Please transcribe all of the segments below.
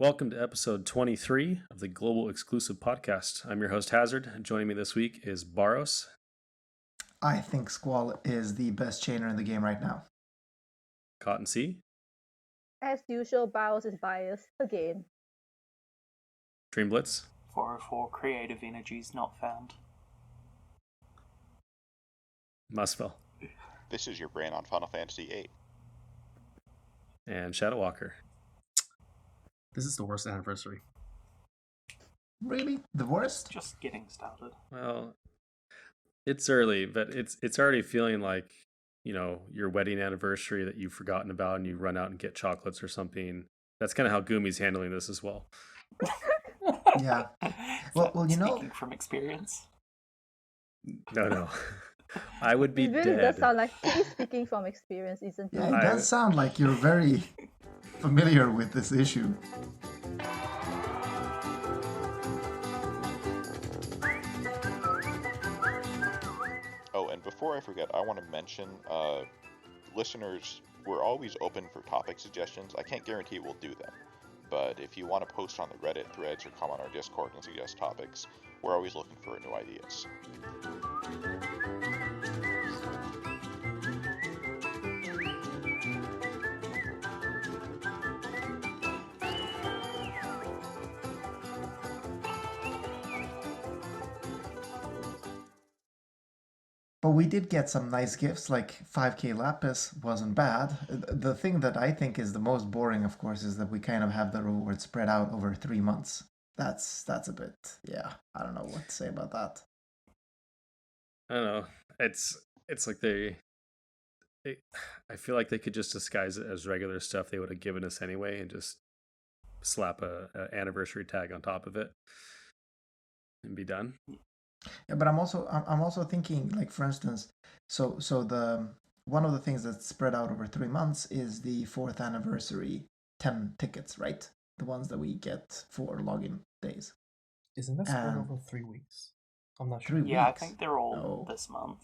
Welcome to episode 23 of the Global Exclusive Podcast. I'm your host, Hazard, and joining me this week is Baros. I think Squall is the best chainer in the game right now. Cotton C. As usual, Baros is biased again. Dream Blitz. 404 creative energies not found. Musfell. This is your brain on Final Fantasy VIII. And Shadowwalker. This is the worst anniversary. Really? The worst? Just getting started. Well, it's early, but it's already feeling like, you know, your wedding anniversary that you've forgotten about and you run out and get chocolates or something. That's kind of how Gumi's handling this as well. Yeah. Well, you know... Speaking from experience? No. I would be It really dead. does sound like he's speaking from experience, isn't Yeah, it? it does sound like you're very familiar with this issue. Oh, and before I forget, I want to mention, listeners, we're always open for topic suggestions. I can't guarantee we'll do them, but if you want to post on the Reddit threads or come on our Discord and suggest topics, we're always looking for new ideas. But we did get some nice gifts, like 5k Lapis wasn't bad. The thing that I think is the most boring, of course, is that we kind of have the reward spread out over 3 months. That's a bit, yeah, I don't know what to say about that. I don't know. It's like I feel like they could just disguise it as regular stuff they would have given us anyway and just slap a anniversary tag on top of it and be done. Yeah, but I'm also thinking, like, for instance, so the one of the things that's spread out over 3 months is the 4th anniversary 10 tickets, right? The ones that we get for login days. Isn't that spread over 3 weeks? I'm not sure. 3 Yeah, I weeks? think they're all No. this month.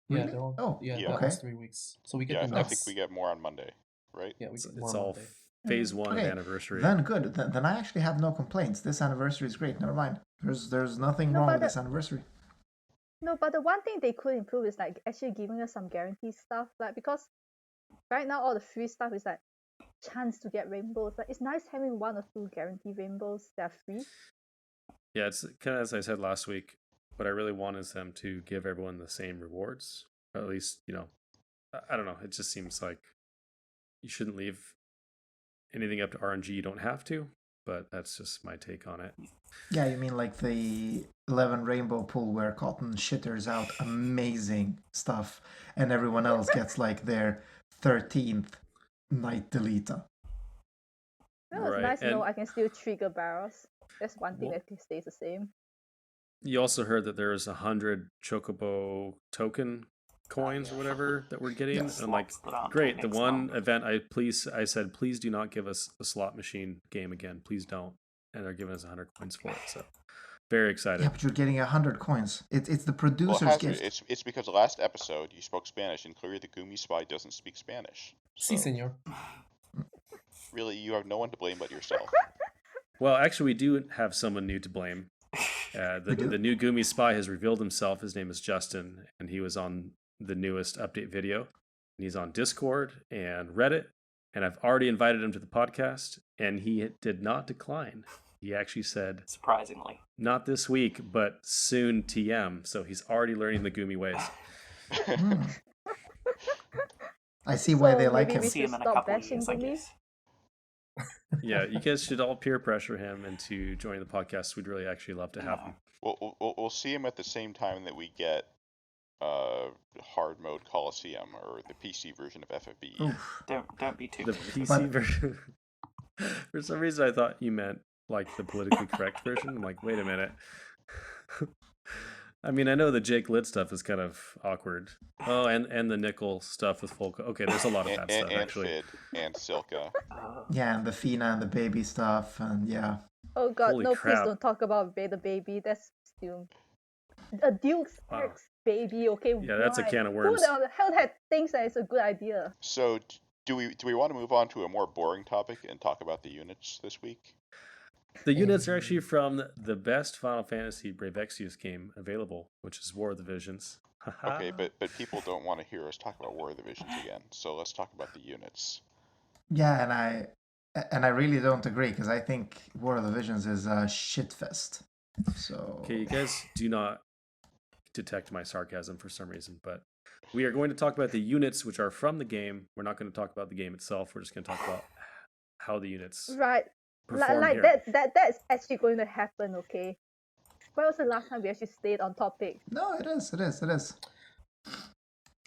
Yeah, Really? they're all. Oh, yeah, yeah. that Okay. was 3 weeks. So we get Yeah, the I next. think we get more on Monday, right? Yeah, we It's get more all Monday. phase one Okay, anniversary. Then good. Then I actually have no complaints. This anniversary is great. Never mind. There's nothing No, wrong but with this anniversary. No, but the one thing they could improve is like actually giving us some guaranteed stuff. Like, because right now all the free stuff is like chance to get rainbows. Like, it's nice having 1 or 2 guaranteed rainbows that are free. Yeah, it's kind of as I said last week. What I really want is them to give everyone the same rewards. Or at least, you know, I don't know. It just seems like you shouldn't leave anything up to RNG. You don't have to, but that's just my take on it. Yeah, you mean like the 11 rainbow pool where Cotton shitters out amazing stuff, and everyone else gets like their 13th night deleter. Well, it's Right, nice to know and- I can still trigger barrels. That's one thing Well- that stays the same. You also heard that there's 100 Chocobo token coins or whatever that we're getting. Yes. And I'm like, Slots that aren't great. The next one month. event I said, please do not give us a slot machine game again. Please don't. And they're giving us 100 coins for it. So very excited. Yeah, but you're getting 100 coins. It's the Well, producer's Hazard, gift. it's because last episode you spoke Spanish, and clearly the Gumi spy doesn't speak Spanish. Si, So, senor. really, you have no one to blame but yourself. Well, actually, we do have someone new to blame. We do? The new Gumi spy has revealed himself. His name is Justin, and he was on the newest update video. And he's on Discord and Reddit, and I've already invited him to the podcast, and he did not decline. He actually said, Surprisingly. not this week, but soon TM. So he's already learning the Gumi ways. Hmm. I see why So they like maybe him. we See should him in a stop couple of bashing years, I Gumi? guess. Yeah, you guys should all peer pressure him into joining the podcast. We'd really actually love to have him. We'll see him at the same time that we get hard mode Coliseum, or the PC version of FFBE. Oof. Don't be too The busy. PC version. For some reason, I thought you meant like the politically correct version. I'm like, wait a minute. I mean, I know the Jake Litt stuff is kind of awkward. Oh, and the nickel stuff with Volko. Okay, there's a lot of that stuff and actually. Fid and Silka. Yeah, and the Fina and the baby stuff, and yeah. Oh god, Holy no, crap. please don't talk about the baby. That's still a Duke's Wow. X baby, okay? Yeah, that's a why? can of Who worms. the hell that thinks that it's a good idea? So, Do we want to move on to a more boring topic and talk about the units this week? The units are actually from the best Final Fantasy Brave Exvius game available, which is War of the Visions. Okay, but people don't want to hear us talk about War of the Visions again, so let's talk about the units. Yeah, and I really don't agree because I think War of the Visions is a shitfest. So Okay, you guys do not detect my sarcasm for some reason, but we are going to talk about the units which are from the game. We're not going to talk about the game itself. We're just going to talk about how the units Right. perform Like here. that's actually going to happen, okay? When was the last time we actually stayed on topic? no, it is.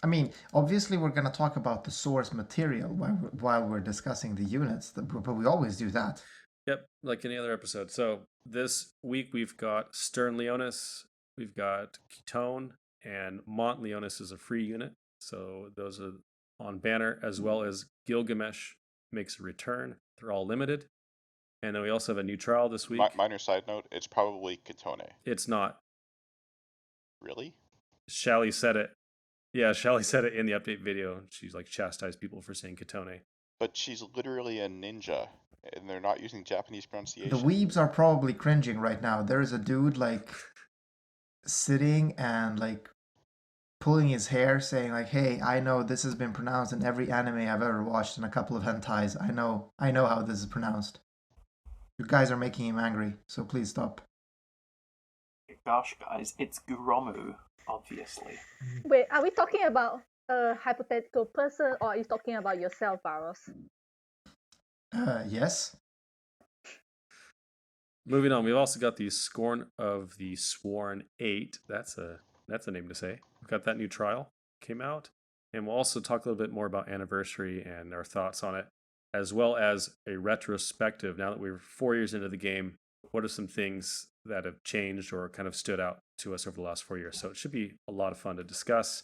I mean, obviously we're going to talk about the source material while we're discussing the units, but we always do that. Yep, like any other episode. So this week we've got Sterne Leonis, we've got Kitone, and Mont Leonis is a free unit. So those are on banner, as well as Gilgamesh makes a return. They're all limited. And then we also have a new trial this week. Minor side note, it's probably Kitone. It's not. Really? Shally said it. Yeah, Shally said it in the update video. She's like chastised people for saying Kitone. But she's literally a ninja, and they're not using Japanese pronunciation. The weebs are probably cringing right now. There is a dude like sitting and like pulling his hair saying like, hey, I know this has been pronounced in every anime I've ever watched and a couple of hentais. I know how this is pronounced. You guys are making him angry, so please stop. Gosh, guys, it's Guromu, obviously. Wait, are we talking about a hypothetical person or are you talking about yourself, Baros? Yes. Moving on, we've also got the Scorn of the Sworn 8. That's a name to say. We've got that new trial came out, and we'll also talk a little bit more about Anniversary and our thoughts on it, as well as a retrospective. Now that we're 4 years into the game, what are some things that have changed or kind of stood out to us over the last 4 years? So it should be a lot of fun to discuss,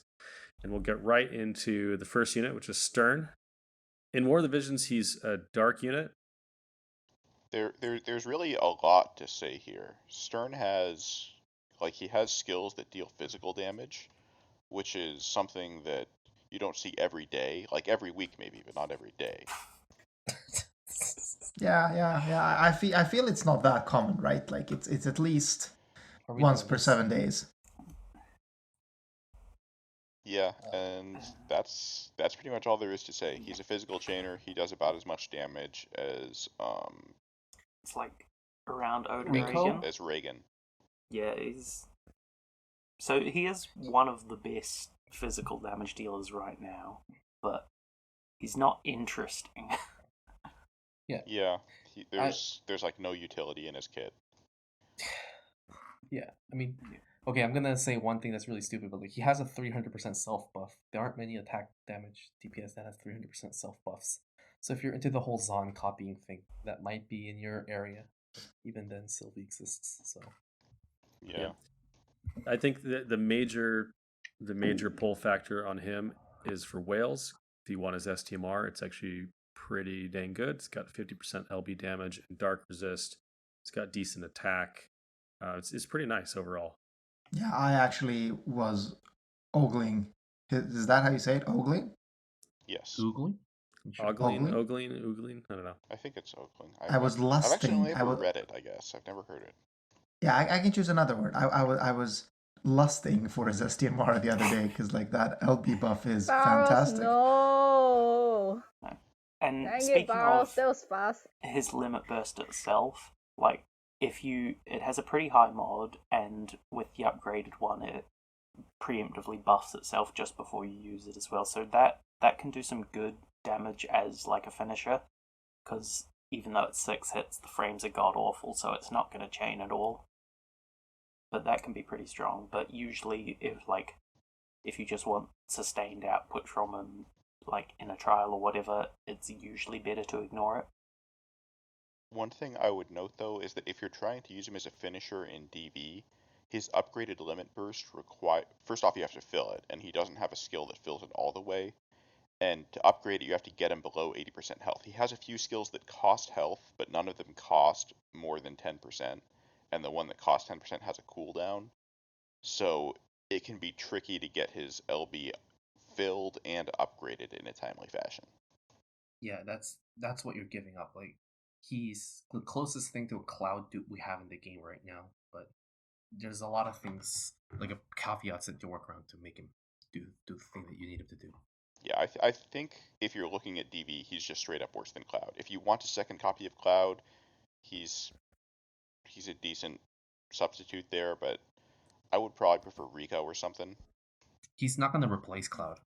and we'll get right into the first unit, which is Sterne. In War of the Visions, he's a dark unit. There's really a lot to say here. Sterne has, he has skills that deal physical damage, which is something that you don't see every day, like every week maybe, but not every day. Yeah. I feel it's not that common, right? Like it's at least once per 7 days. Yeah, and that's pretty much all there is to say. He's a physical chainer. He does about as much damage as It's like around Odin Rico? Reagan. as Reagan. Yeah, so he is one of the best physical damage dealers right now, but he's not interesting. Yeah, there's like no utility in his kit. Yeah, I mean, okay, I'm gonna say one thing that's really stupid, but like he has a 300% self buff. There aren't many attack damage DPS that has 300% self buffs. So if you're into the whole Zon copying thing, that might be in your area. Even then, Sylvie exists. So Yeah. I think that the major pull factor on him is for whales. If you want his STMR, it's actually pretty dang good. It's got 50% LB damage and dark resist. It's got decent attack. It's pretty nice overall. Yeah, I actually was ogling. Is that how you say it? Ogling? Yes. Googling. Ogling. I don't know. I think it's Oakland. I was I've actually lusting. only ever read it, I guess. I've never heard it. Yeah, I can choose another word. I was lusting for his STMR the other day because like that LB buff is Baros, fantastic. no. And Dang it, speaking Baros, of that was fast. his limit burst itself, like it has a pretty high mod, and with the upgraded one, it preemptively buffs itself just before you use it as well. So that can do some good damage as like a finisher, because even though it's 6 hits, the frames are god awful, so it's not going to chain at all. But that can be pretty strong. But usually, if you just want sustained output from him, like in a trial or whatever, it's usually better to ignore it. One thing I would note though is that if you're trying to use him as a finisher in DV, his upgraded limit burst first off you have to fill it, and he doesn't have a skill that fills it all the way. And to upgrade it, you have to get him below 80% health. He has a few skills that cost health, but none of them cost more than 10%. And the one that costs 10% has a cooldown. So it can be tricky to get his LB filled and upgraded in a timely fashion. yeah, that's what you're giving up. Like, he's the closest thing to a cloud dupe we have in the game right now, but there's a lot of things, like caveats that you work around to make him do the thing that you need him to do. Yeah, I think if you're looking at DV, he's just straight up worse than Cloud. If you want a second copy of Cloud, he's a decent substitute there, but I would probably prefer Rico or something. He's not going to replace Cloud.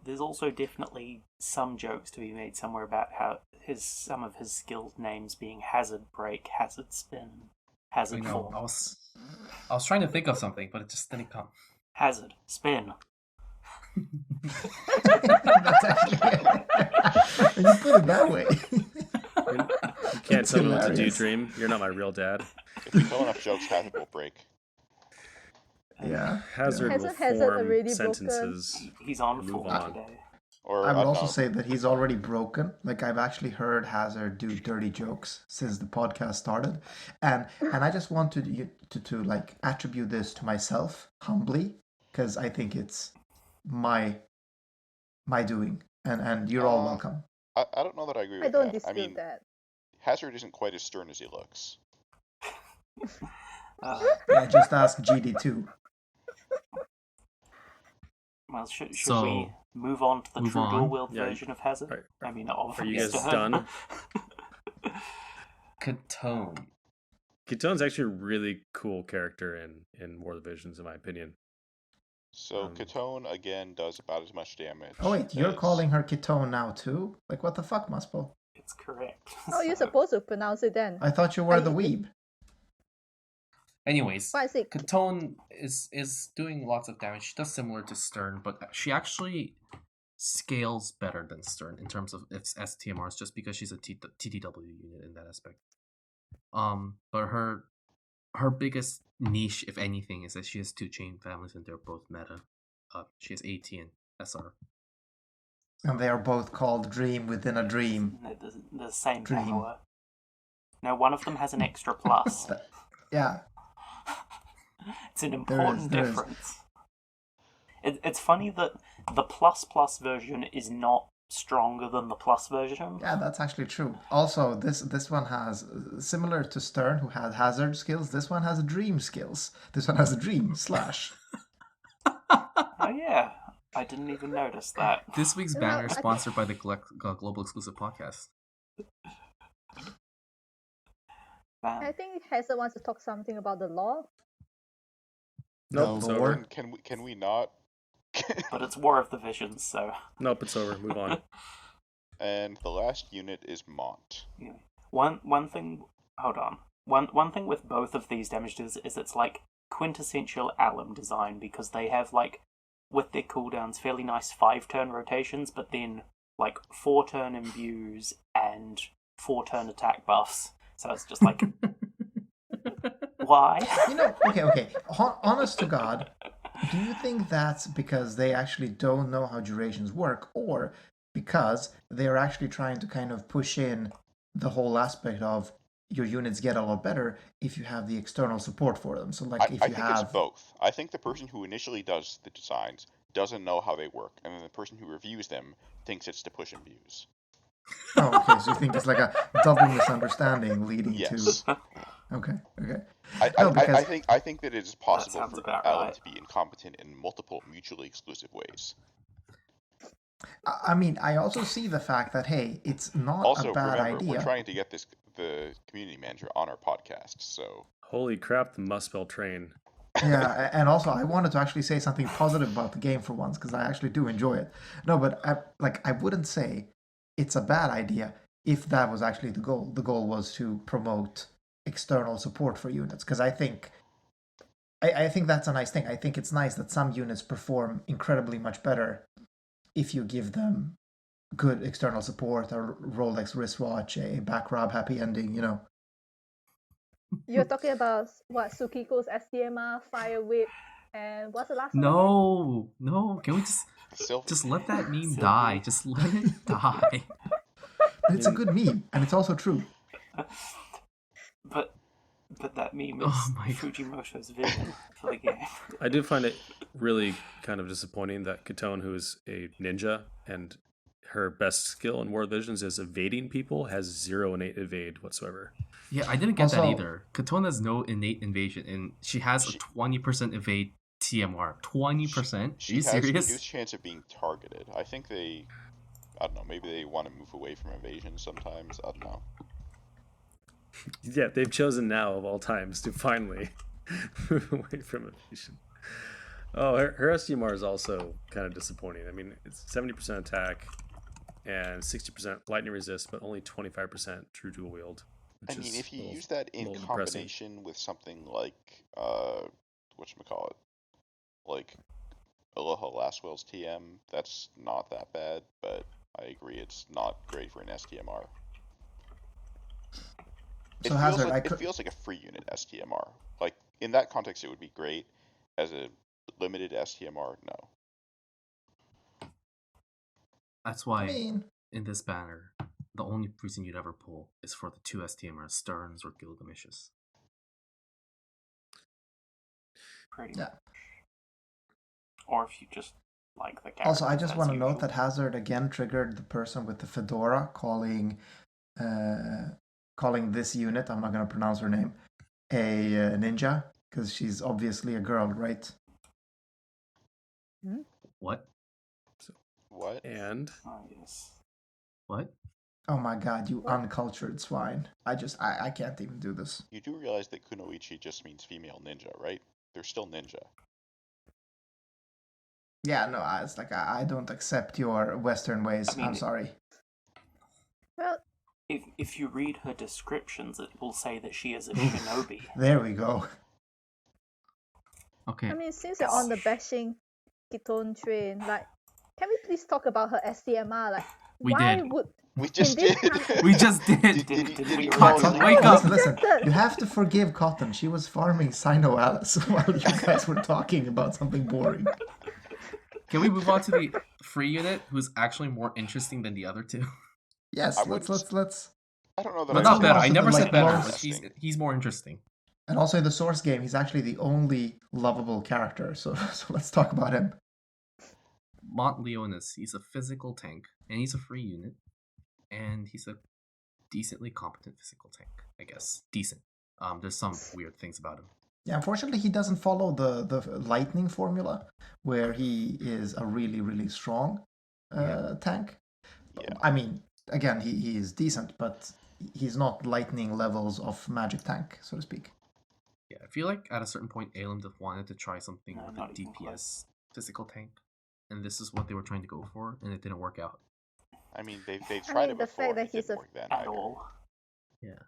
There's also definitely some jokes to be made somewhere about how some of his skill names being Hazard Break, Hazard Spin, Hazard Fall. I was trying to think of something, but it just didn't come. Hazard Spin. That's actually you put it that way. You can't tell me what to do, Dream. You're not my real dad. If you tell enough jokes, Hazard will break. Yeah. Hazard will Hazard form already sentences. He's on Move form on. today. Or I would also know. say that he's already broken. Like, I've actually heard Hazard do dirty jokes since the podcast started, and I just wanted you to like attribute this to myself humbly, because I think it's my doing, and you're all welcome. I don't know that I agree with I don't that. dispute I mean, that. Hazard isn't quite as stern as he looks. Yeah, just ask GD2. Well, should So, we move on to the move true on. dual wield Yeah, version of Hazard? I mean, of Are you guys Sterne. done? Kitone. Kitone's actually a really cool character in War of the Visions, in my opinion. So Kitone again does about as much damage. Oh wait, you're as- calling her Kitone now too? Like, what the fuck, Muspel? It's correct. How are you So, supposed to pronounce it then? I thought you were the weeb. Anyways, What is it? Kitone is doing lots of damage. She does similar to Sterne, but she actually scales better than Sterne in terms of its STMRs, just because she's a TTW unit in that aspect. But her biggest niche, if anything, is that she has two chain families and they're both meta. She has AT and SR. And they are both called Dream Within a Dream. the same Dream. power. No, one of them has an extra plus. Yeah. It's an important there is. difference. It's funny that the plus version is not stronger than the plus version. Yeah, that's actually true. Also, this one has, similar to Sterne, who had Hazard skills, this one has Dream skills. This one has a Dream slash. Oh yeah, I didn't even notice that. This week's No, banner I is sponsored by the Global Exclusive Podcast. I think Hazard wants to talk something about the law. Nope, it's The over. lore. Can we not? But it's War of the Visions, so Nope, it's over. Move on. And the last unit is Mont. yeah. One thing. Hold on. One thing with both of these damages is it's like quintessential alum design, because they have, like, with their cooldowns, fairly nice 5-turn rotations, but then like 4-turn imbues and 4-turn attack buffs. So it's just like, why? You know, okay. Honest to God, do you think that's because they actually don't know how durations work, or because they're actually trying to kind of push in the whole aspect of your units get a lot better if you have the external support for them? So, like, I if you think have... it's both. I think the person who initially does the designs doesn't know how they work, and then the person who reviews them thinks it's to push and views. Oh, okay, so you think it's like a double misunderstanding leading Yes. to... Okay. I think that it is possible sounds for about alum right. to be incompetent in multiple mutually exclusive ways. I mean, I also see the fact that, hey, it's not Also, a bad remember, idea. we're trying to get the community manager on our podcast, so Holy crap, the Muspel train. Yeah, and also I wanted to actually say something positive about the game for once, because I actually do enjoy it. No, but I wouldn't say it's a bad idea if that was actually the goal. The goal was to promote external support for units, because I think that's a nice thing. I think it's nice that some units perform incredibly much better if you give them good external support, a Rolex wristwatch, a back rub happy ending, you know. You're talking about what, Sukiko's SDMR, Fire Whip, and what's the last one? No. Can we just let that meme Silver. die? Just let it die. And it's a good meme, and it's also true. But that meme is Oh my God. Fujimoto's vision for the game. I do find it really kind of disappointing that Kitone, who is a ninja, and her best skill in War of Visions is evading people, has 0 innate evade whatsoever. Yeah, I didn't get that Also- either. Kitone has no innate invasion, and she has a 20% evade TMR. 20%? Are She you has serious? reduced chance of being targeted. I think I don't know, maybe they want to move away from evasion sometimes. I don't know. Yeah, they've chosen now of all times to finally move away from evasion. Oh, her STMR is also kind of disappointing. I mean, it's 70% attack and 60% lightning resist, but only 25% true dual wield. I mean, if you use that in combination with something like, whatchamacallit, like Aloha Lastwell's TM, that's not that bad, but I agree it's not great for an STMR. So Hazard, it feels like a free unit STMR. Like, in that context, it would be great. As a limited STMR, no. That's why I mean, in this banner, the only reason you'd ever pull is for the 2 STMRs, Sterns or Gilgameshes. Pretty yeah. much. Or if you just like the character. Also, I just as want to usual. note that Hazard again triggered the person with the fedora calling this unit, I'm not going to pronounce her name, a ninja, because she's obviously a girl, right? What? What? And Oh, yes. What? Oh my god, you uncultured swine. I can't even do this. You do realize that kunoichi just means female ninja, right? They're still ninja. Yeah, no, it's like I don't accept your Western ways. I mean, I'm sorry. Well, If you read her descriptions, it will say that she is a shinobi. There we go. Okay. I mean, since you're on the bashing Kitone train, like, can we please talk about her STMR? Like, We why did. would We just this did. country- We just did. Did we Cotton, already? wake up! Listen, you have to forgive Cotton. She was farming Sino Alice while you guys were talking about something boring. Can we move on to the free unit, who's actually more interesting than the other two? Yes, I let's. I don't know that But Let's not move better. on I to never the, said like, better. most- Like, he's more interesting. And also in the source game, he's actually the only lovable character. So let's talk about him. Mont Leonis, he's a physical tank, and he's a free unit, and he's a decently competent physical tank, I guess. Decent. There's some weird things about him. Yeah, unfortunately, he doesn't follow the lightning formula, where he is a really, really strong tank. Yeah. I mean, again, he is decent, but he's not lightning levels of magic tank, so to speak. Yeah, I feel like at a certain point, Alem wanted to try something No, with a not even DPS close. physical tank, and this is what they were trying to go for, and it didn't work out. I mean, they've tried it the before. fact that And it he's didn't a- work then At either. all. Yeah.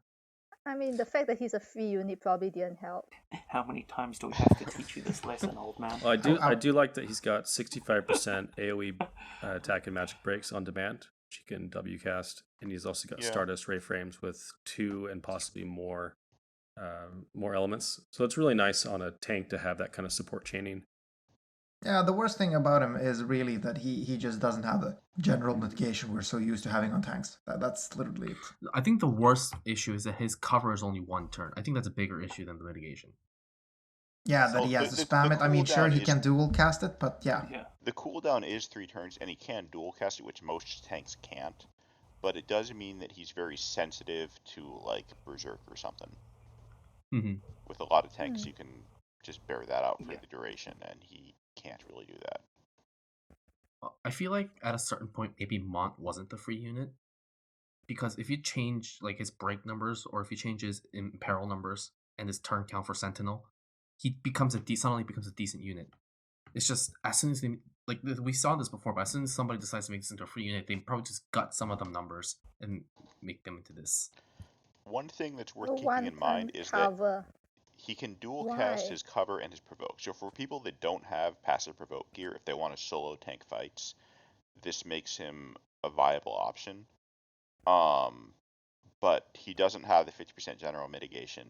I mean, the fact that he's a free unit probably didn't help. How many times do we have to teach you this lesson, old man? well, I do like that he's got 65% AoE attack and magic breaks on demand, which he can W cast, and he's also got Yeah. Stardust Ray frames with 2 and possibly more elements. So it's really nice on a tank to have that kind of support chaining. Yeah, the worst thing about him is really that he just doesn't have the general mitigation we're so used to having on tanks. That's literally it. I think the worst issue is that his cover is only 1 turn. I think that's a bigger issue than the mitigation. Yeah, that Well, he has the to spam it. I mean, sure, cooldown he is- can dual cast it, but yeah. Yeah. The cooldown is 3 turns, and he can dual cast it, which most tanks can't. But it does mean that he's very sensitive to, like, Berserk or something. Mm-hmm. With a lot of tanks, you can just bear that out for Yeah. the duration, and he can't really do that. I feel like at a certain point, maybe Mont wasn't the free unit, because if you change like his break numbers, or if you change his imperil numbers and his turn count for Sentinel, he suddenly becomes a decent unit. It's just as soon as they we saw this before, but as soon as somebody decides to make this into a free unit, they probably just gut some of them numbers and make them into this. One thing that's worth A keeping in mind one-time is that cover. he can dual cast Why? his cover and his provoke. So for people that don't have passive provoke gear, if they want to solo tank fights, this makes him a viable option. But he doesn't have the 50% general mitigation,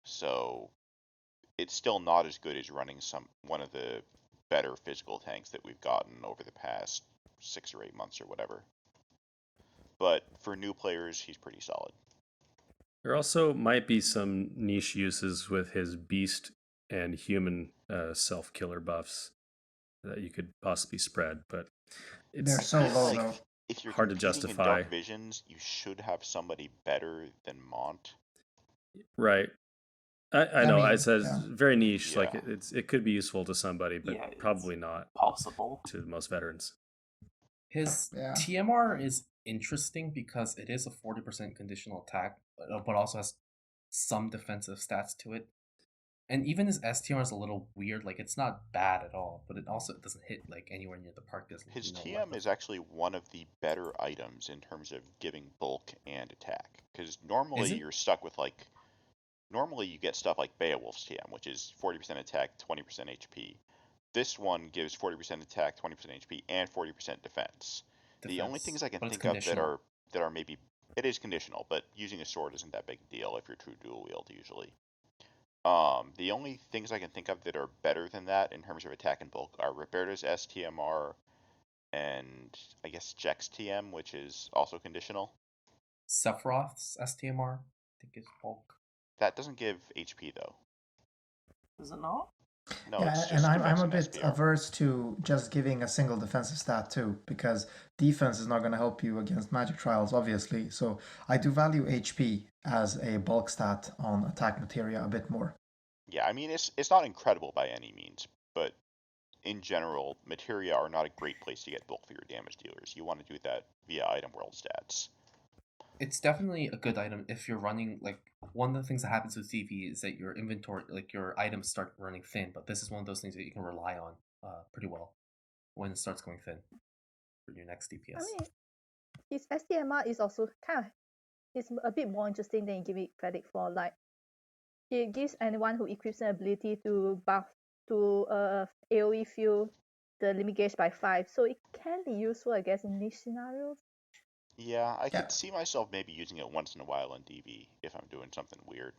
so it's still not as good as running one of the better physical tanks that we've gotten over the past 6 or 8 months or whatever. But for new players, he's pretty solid. There also might be some niche uses with his beast and human self-killer buffs that you could possibly spread, but They're so low, though. if you're Hard to competing in justify. Dark Visions, you should have somebody better than Mont. Right. I know. I mean, said yeah. very niche. Like Yeah. it could be useful to somebody, but Yeah, it's probably not possible. to most veterans. His Yeah. TMR is interesting because it is a 40% conditional attack, but also has some defensive stats to it. And even his STR is a little weird. Like, it's not bad at all, but it also doesn't hit like anywhere near the park. His TM is actually one of the better items in terms of giving bulk and attack. Because normally you're stuck with like, normally you get stuff like Beowulf's TM, which is 40% attack, 20% HP. This one gives 40% attack, 20% HP, and 40% defense. The only things I can think of that are maybe, it is conditional, but using a sword isn't that big a deal if you're true dual wield usually. The only things I can think of that are better than that in terms of attack and bulk are Roberta's STMR and I guess Jack's TM, which is also conditional. Sephiroth's STMR, I think, is bulk. That doesn't give HP though. Is it not? No, Yeah, it's just and I'm defense a and bit SPR. averse to just giving a single defensive stat too, because defense is not going to help you against magic trials, obviously. So I do value HP as a bulk stat on attack materia a bit more. Yeah, I mean it's not incredible by any means, but in general, materia are not a great place to get bulk for your damage dealers. You want to do that via item world stats. It's definitely a good item if you're running, like, one of the things that happens with CV is that your inventory, like, your items start running thin, but this is one of those things that you can rely on pretty well when it starts going thin for your next DPS. I mean, his STMR is also it's a bit more interesting than you give it credit for. Like, it gives anyone who equips an ability to buff to AoE fill the limit gauge by 5, so it can be useful, I guess, in niche scenarios. Yeah, I could see myself maybe using it once in a while in DV if I'm doing something weird.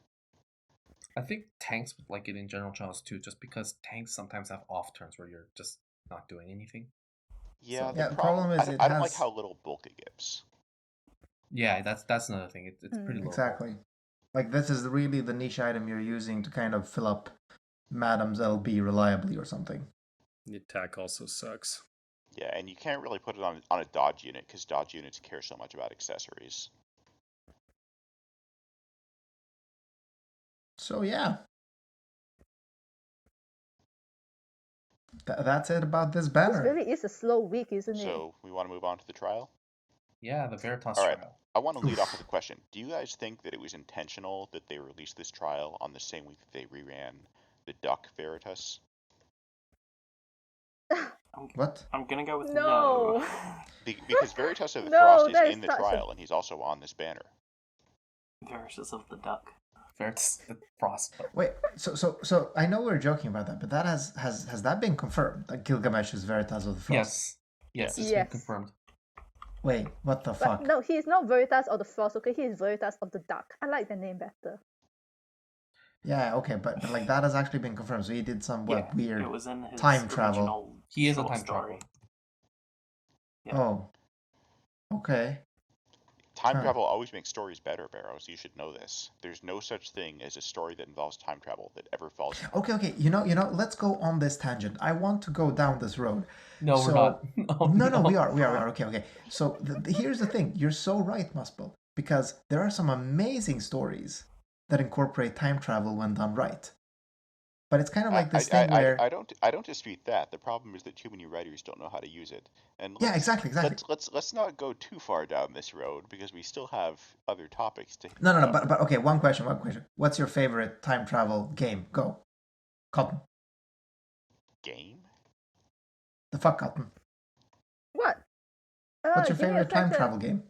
I think tanks would like it in general trials too, just because tanks sometimes have off turns where you're just not doing anything. Yeah, So, the problem is I don't like how little bulk it gives. Yeah, that's another thing. It's pretty low. Exactly. Like, this is really the niche item you're using to kind of fill up Madam's LB reliably or something. The attack also sucks. Yeah, and you can't really put it on a dodge unit because dodge units care so much about accessories. So yeah. That's it about this banner. This really is a slow week, isn't it? So we want to move on to the trial? Yeah, the Veritas All right. trial. I want to lead off with a question. Do you guys think that it was intentional that they released this trial on the same week that they reran the Duck Veritas? What? I'm gonna go with No. no. Because Veritas of the No, Frost that is is in the such a- trial, and he's also on this banner. Veritas of the Duck. Veritas the Frost. Wait, so I know we're joking about that, but that has that been confirmed? That Gilgamesh is Veritas of the Frost? Yes, it's Yes. been confirmed. Wait, what the fuck? But no, he is not Veritas of the Frost, okay? He is Veritas of the Duck. I like the name better. Yeah, okay, but like that has actually been confirmed. So he did some Yeah, weird it was in his time travel. original He is a short time story. traveler. Yeah. Oh, okay. Time Huh. travel always makes stories better, Barrows. You should know this. There's no such thing as a story that involves time travel that ever falls. Okay. You know. Let's go on this tangent. I want to go down this road. No, we're not. No, we are. Okay. So here's the thing. You're so right, Muspel, because there are some amazing stories that incorporate time travel when done right. But it's kind of like this thing where I don't dispute that. The problem is that too many writers don't know how to use it. And yeah, exactly. Let's not go too far down this road because we still have other topics to. No. But okay. One question. What's your favorite time travel game? Go, Cotton. Game? The fuck, Cotton. What? What's your give me a favorite time second. travel game?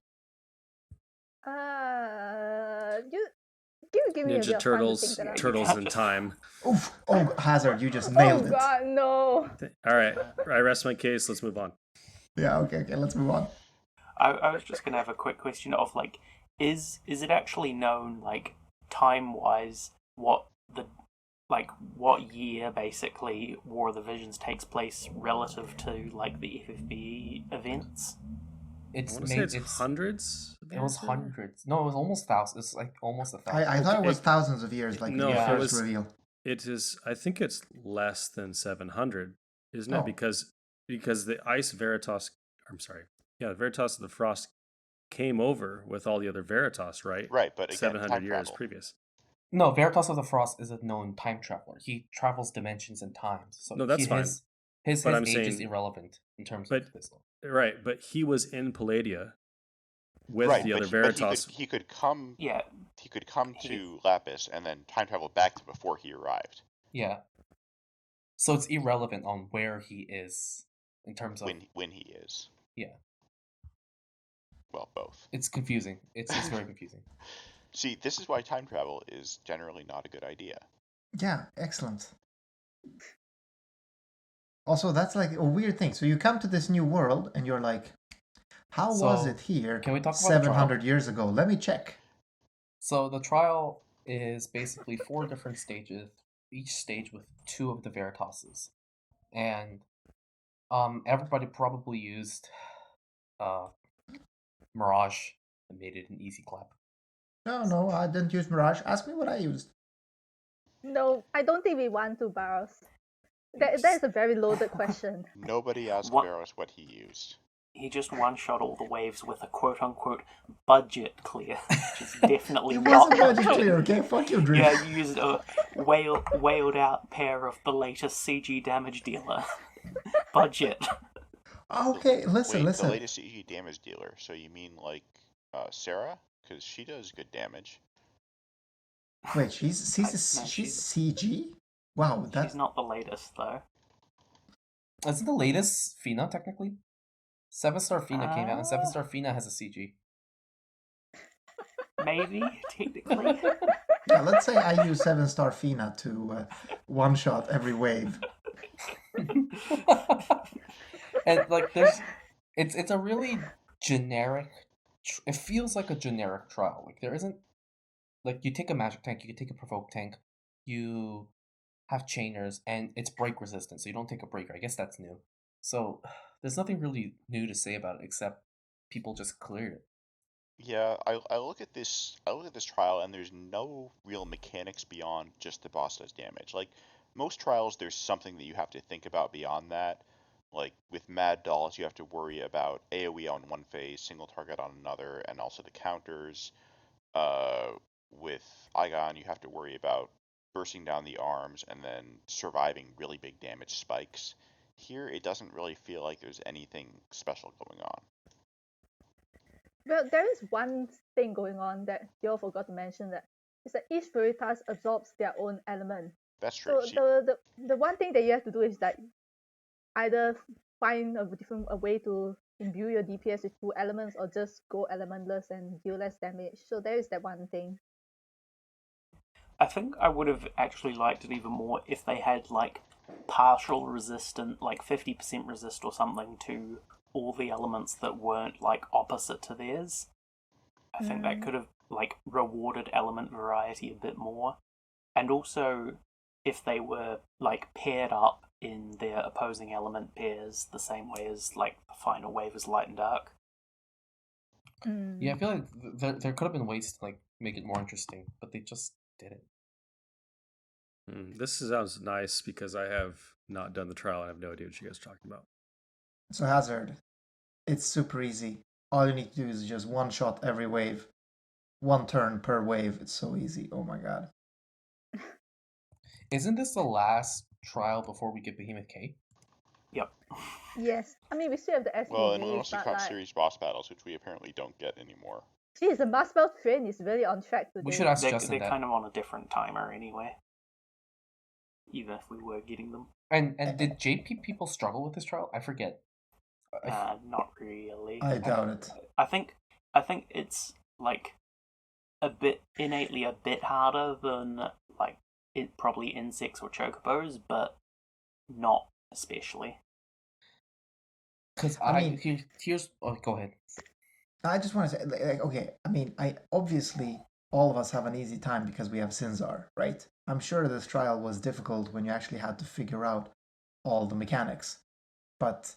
Give me a bit Ninja of Turtles, time to think that Turtles in Time. Oof! Oh, Hazard, you just nailed Oh it. god, no. All right, I rest my case. Let's move on. Yeah. Okay. Let's move on. I was just gonna have a quick question of like, is it actually known like time wise what year basically War of the Visions takes place relative to like the FFBE events? I want to say it's hundreds. It was hundreds. No, it was almost thousands. It's like almost 1,000. I thought it was thousands of years, like no, the it first was- reveal. It is. I think it's less than 700, isn't Oh. it? Because the Ice Veritas. I'm sorry. Yeah, the Veritas of the Frost came over with all the other Veritas, right? Right, but again, 700 time years travel. previous. No, Veritas of the Frost is a known time traveler. He travels dimensions and times. So No, that's fine. His But I'm age is saying- irrelevant in terms but- of this. Right, but he was in Palladia with Right, the other but Veritas. he could come. Yeah, He could come to Lapis and then time travel back to before he arrived. Yeah. So it's irrelevant on where he is in terms of When he is. Yeah. Well, both. It's confusing. It's very confusing. See, this is why time travel is generally not a good idea. Yeah, excellent. Also, that's like a weird thing. So you come to this new world and you're like, how was So, it here can we talk about the trial? 700 years ago? Let me check. So the trial is basically 4 different stages, each stage with 2 of the Veritases. And everybody probably used Mirage and made it an easy clap. No, I didn't use Mirage. Ask me what I used. No, I don't think we want to, Barros. That is a very loaded question. Nobody asked What- Barros what he used. he just one-shot all the waves with a quote-unquote budget clear, which is definitely It not wasn't magic budget. clear, okay? Fuck you, Drew. Yeah, you used a whaled out pair of the latest CG damage dealer. Budget. Okay, listen. The latest CG damage dealer. So you mean like Sarah? Because she does good damage. Wait, she's No, CG? Wow, She's that's not the latest though. Isn't the latest Fina technically? 7-star Fina came out, and Ah. 7-star Fina has a CG. Maybe technically. yeah. Let's say I use 7-star Fina to one-shot every wave. And like it's a really generic it feels like a generic trial. Like there isn't like you take a magic tank, you can take a provoke tank, you have chainers, and it's break resistant, so you don't take a breaker. I guess that's new. So there's nothing really new to say about it except people just cleared it. Yeah, I look at this trial and there's no real mechanics beyond just the boss does damage. Like most trials there's something that you have to think about beyond that. Like with Mad Dolls you have to worry about AoE on one phase, single target on another, and also the counters. With Igon you have to worry about bursting down the arms and then surviving really big damage spikes. Here it doesn't really feel like there's anything special going on. Well, there is one thing going on that you all forgot to mention, that is that each Veritas absorbs their own element. That's true. So the one thing that you have to do is that either find a way to imbue your DPS with 2 elements, or just go elementless and deal less damage. So there is that one thing. I think I would have actually liked it even more if they had like partial resistant, like 50% resist or something to all the elements that weren't like opposite to theirs. I think that could have like rewarded element variety a bit more. And also if they were like paired up in their opposing element pairs the same way as like the final wave is light and dark. Yeah, I feel like there could have been ways to like make it more interesting, but they just didn't. This sounds nice because I have not done the trial and I have no idea what you guys are talking about. So Hazard, it's super easy. All you need to do is just one-shot every wave. 1 turn per wave. It's so easy. Oh my god. Isn't this the last trial before we get Behemoth K? Yep. Yes, I mean we still have the SVB, Well, unless you but count like, series boss battles, which we apparently don't get anymore. geez, the Maspell train is really on track today. We should ask They're Justin that. kind of on a different timer anyway. Even if we were getting them. And did JP people struggle with this trial? I forget. Not really. I doubt it. I think it's like innately a bit harder than like probably insects or chocobos, but not especially. Because here's go ahead. I just want to say, like, okay, I mean, obviously all of us have an easy time because we have Sinzar, right? I'm sure this trial was difficult when you actually had to figure out all the mechanics. But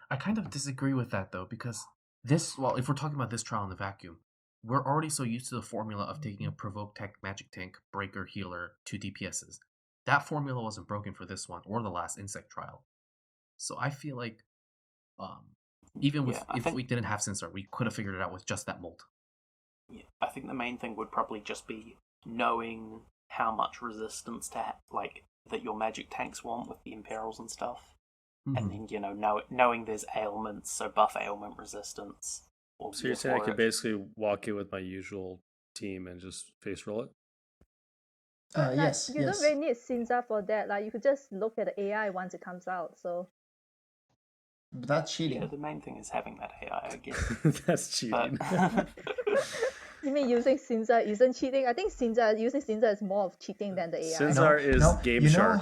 I kind of disagree with that though, because if we're talking about this trial in the vacuum, we're already so used to the formula of taking a provoke tank, magic tank, breaker, healer, 2 DPSs. That formula wasn't broken for this one or the last insect trial. So I feel like Even with Yeah, I if think- we didn't have sensor, we could have figured it out with just that mold. Yeah, I think the main thing would probably just be knowing how much resistance to like that your magic tanks want with the imperils and stuff, and then knowing there's ailments, so buff ailment resistance. Or So you're saying I could basically walk in with my usual team and just face roll it? Like, Yes, you yes. don't really need Cinza for that. Like you could just look at the AI once it comes out. So But that's cheating. Yeah, the main thing is having that AI, I guess. That's cheating. But you mean using Cinza isn't cheating? I think using Cinza is more of cheating than the AI. Cinza is Game Shark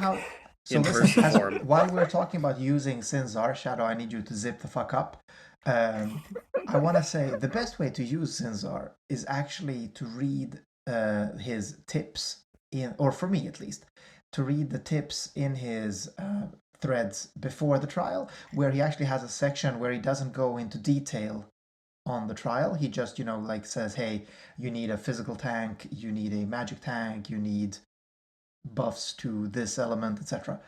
So in listen, person form. while we're talking about using Cinzar, Shadow, I need you to zip the fuck up. I want to say the best way to use Cinzar is actually to read his tips or for me at least, to read the tips in his threads before the trial, where he actually has a section where he doesn't go into detail on the trial. He just, like says, hey, you need a physical tank, you need a magic tank, you need buffs to this element, etc.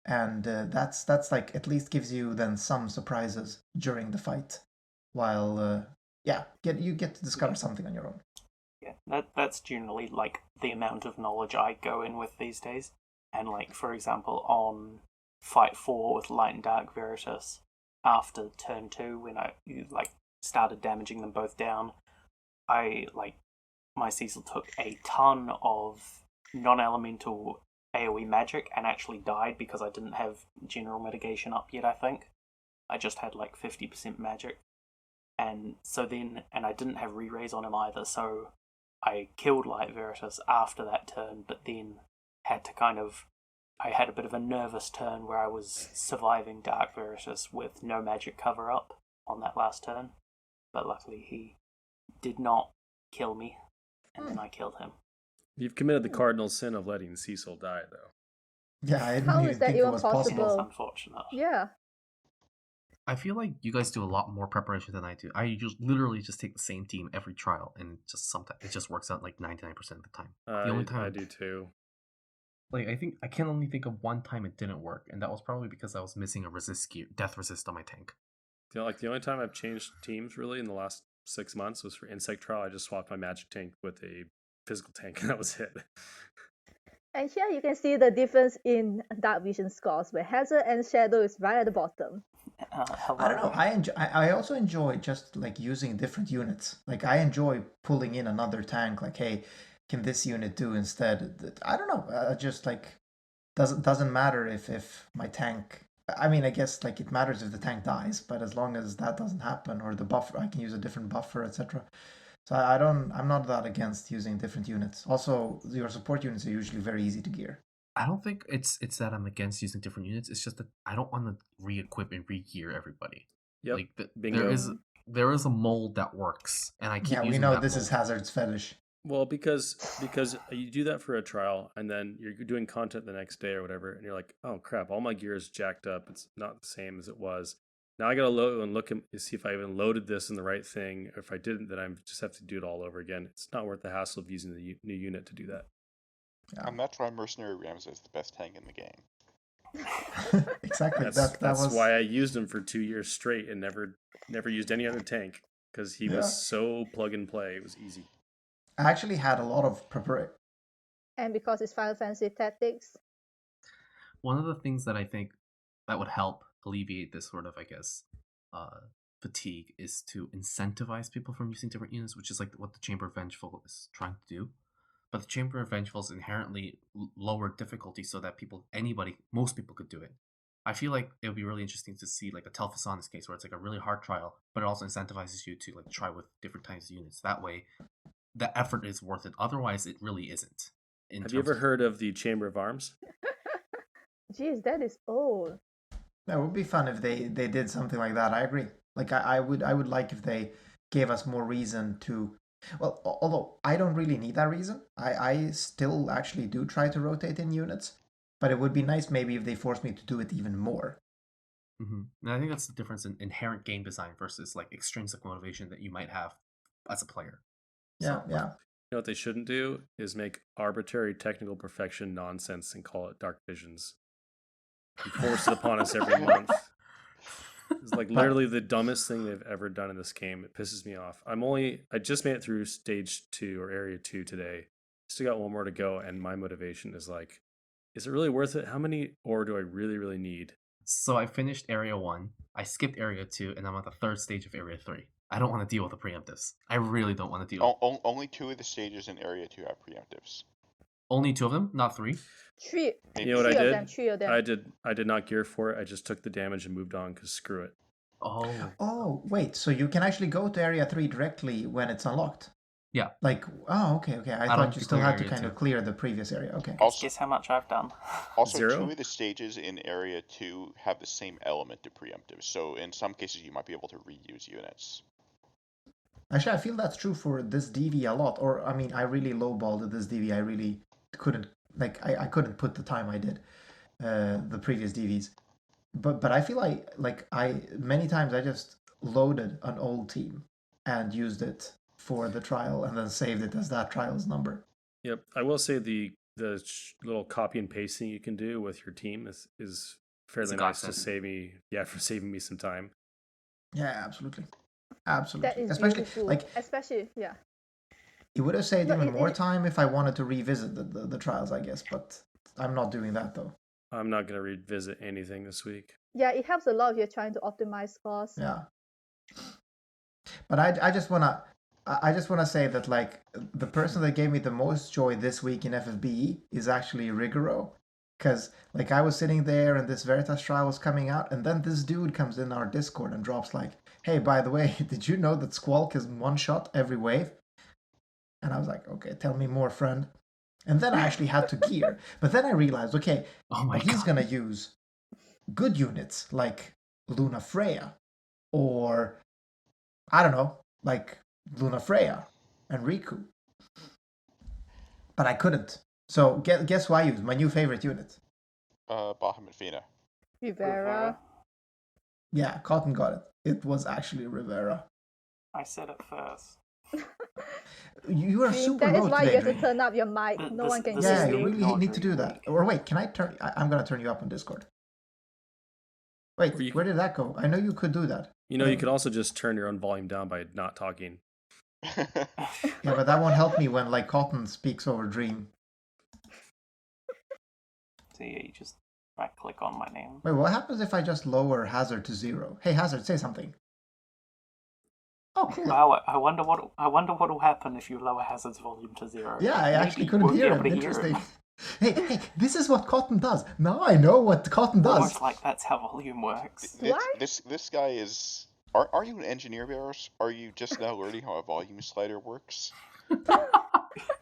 And that's like at least gives you then some surprises during the fight, while you get to discover something on your own. Yeah, that's generally like the amount of knowledge I go in with these days. And like for example, on Fight 4 with Light and Dark Veritas, after turn 2, when I started damaging them both down, my Cecil took a ton of non-elemental AoE magic and actually died because I didn't have general mitigation up yet, I think. I just had like 50% magic. And so then, and I didn't have re-raise on him either, so I killed Light Veritas after that turn, but then I had a bit of a nervous turn where I was surviving Dark Veritas with no magic cover up on that last turn. But luckily he did not kill me, and then I killed him. You've committed the cardinal sin of letting Cecil die, though. Yeah, I How didn't is even that think it even was possible? It's unfortunate. Yeah. I feel like you guys do a lot more preparation than I do. I literally just take the same team every trial, and sometimes it just works out like 99% of the time. The only time I do too. Like I can only think of one time it didn't work, and that was probably because I was missing a death resist on my tank. The only time I've changed teams really in the last 6 months was for Insect Trial. I just swapped my magic tank with a physical tank, and that was it. And here you can see the difference in dark vision scores, where Hazard and Shadow is right at the bottom. I don't know. I also enjoy just like using different units. Like I enjoy pulling in another tank. Like, hey, can this unit do instead? I don't know. Just like doesn't matter if my tank. I mean, I guess like it matters if the tank dies, but as long as that doesn't happen or the buffer, I can use a different buffer, etc. So I'm not that against using different units. Also, your support units are usually very easy to gear. I don't think it's that I'm against using different units. It's just that I don't want to re-equip and re-gear everybody. Yep. Like Bingo. there is a mold that works, and I keep using we know that this mold. is Hazard's fetish. Well, because you do that for a trial, and then you're doing content the next day or whatever, and you're like, oh crap, all my gear is jacked up. It's not the same as it was. Now I gotta look and see if I even loaded this in the right thing. If I didn't, then I just have to do it all over again. It's not worth the hassle of using the new unit to do that. Yeah. And that's why Mercenary Ramza is the best tank in the game. Exactly. That's why I used him for 2 years straight and never used any other tank, because he was so plug and play. It was easy. I actually had a lot of preparation. And because it's Final Fantasy Tactics. One of the things that I think that would help alleviate this sort of, I guess, fatigue is to incentivize people from using different units, which is like what the Chamber of Vengeful is trying to do. But the Chamber of Vengeful is inherently lower difficulty so that most people could do it. I feel like it would be really interesting to see like a Tel'Thuzan's case where it's like a really hard trial, but it also incentivizes you to like try with different types of units. That way, the effort is worth it. Otherwise, it really isn't. Have you ever heard of the Chamber of Arms? Jeez, that is old. That would be fun if they did something like that. I agree. Like I would like if they gave us more reason to. Well, although I don't really need that reason, I still actually do try to rotate in units, but it would be nice maybe if they forced me to do it even more. Mm-hmm. And I think that's the difference in inherent game design versus like extrinsic motivation that you might have as a player. Yeah, So, yeah. You know what they shouldn't do is make arbitrary technical perfection nonsense and call it Dark Visions. You force it upon us every month. It's like literally the dumbest thing they've ever done in this game. It pisses me off. I just made it through stage 2 or area 2 today. Still got one more to go, and my motivation is like, is it really worth it? How many ore do I really, really need? So I finished area 1, I skipped area 2, and I'm at the third stage of area 3. I don't want to deal with the preemptives. I really don't want to deal. Only 2 of the stages in Area 2 have preemptives. Only 2 of them, not 3. 3. Maybe. You know what I Three of did? them, 3 of them. I did not gear for it. I just took the damage and moved on because screw it. Oh. Oh, wait. So you can actually go to Area 3 directly when it's unlocked? Yeah. Like, oh, okay. I don't thought you still clear had to Area kind 2. of clear the previous area. Okay. Also, Guess how much I've done. Also, 0? 2 of the stages in Area 2 have the same element to preemptive, so in some cases you might be able to reuse units. Actually, I feel that's true for this DV a lot. Or, I mean, I really lowballed this DV. I really couldn't, like, I couldn't put the time I did, the previous DVs. But I feel like many times I just loaded an old team and used it for the trial and then saved it as that trial's number. Yep. I will say the little copy and pasting you can do with your team is fairly a nice to godsend. for saving me some time. Yeah, absolutely. That is Especially, beautiful. like, Especially, yeah. it would have saved No, even more it- time if I wanted to revisit the trials, I guess. But I'm not doing that, though. I'm not going to revisit anything this week. Yeah, it helps a lot if you're trying to optimize scores. Yeah. But I just wanna say that, like, the person that gave me the most joy this week in FFBE is actually Rigoro, because, like, I was sitting there and this Veritas trial was coming out, and then this dude comes in our Discord and drops like, "Hey, by the way, did you know that Squawk is one shot every wave?" And I was like, "Okay, tell me more, friend." And then I actually had to gear, but then I realized, okay, Oh my he's god. gonna use good units like Luna Freya, or I don't know, like Luna Freya and Riku. But I couldn't. So guess who I used? My new favorite unit. Bahamut Fina. Rivera. Yeah, Cotton got it. It was actually Rivera. I said it first. You are See, super that is low why today, you have to Dream. turn up your mic. Th- No this- one can this hear is Yeah, the you you. really not need to do Dream that. Week. Or wait, can I turn? I'm gonna turn you up on Discord. Wait, Or you where did that go? I know you could do that. You know, you could also just turn your own volume down by not talking. Yeah, but that won't help me when like Cotton speaks over Dream. So yeah, you just right click on my name. Wait, what happens if I just lower Hazard to 0? Hey, Hazard, say something. Oh, cool. Wow, I wonder what will happen if you lower Hazard's volume to 0. Yeah, I Maybe actually you couldn't won't be hear able him. to hear Interesting. Hey, this is what Cotton does. Now I know what Cotton does. Almost like that's how volume works. Why? This guy is. Are you an engineer, Barros? Are you just now learning how a volume slider works?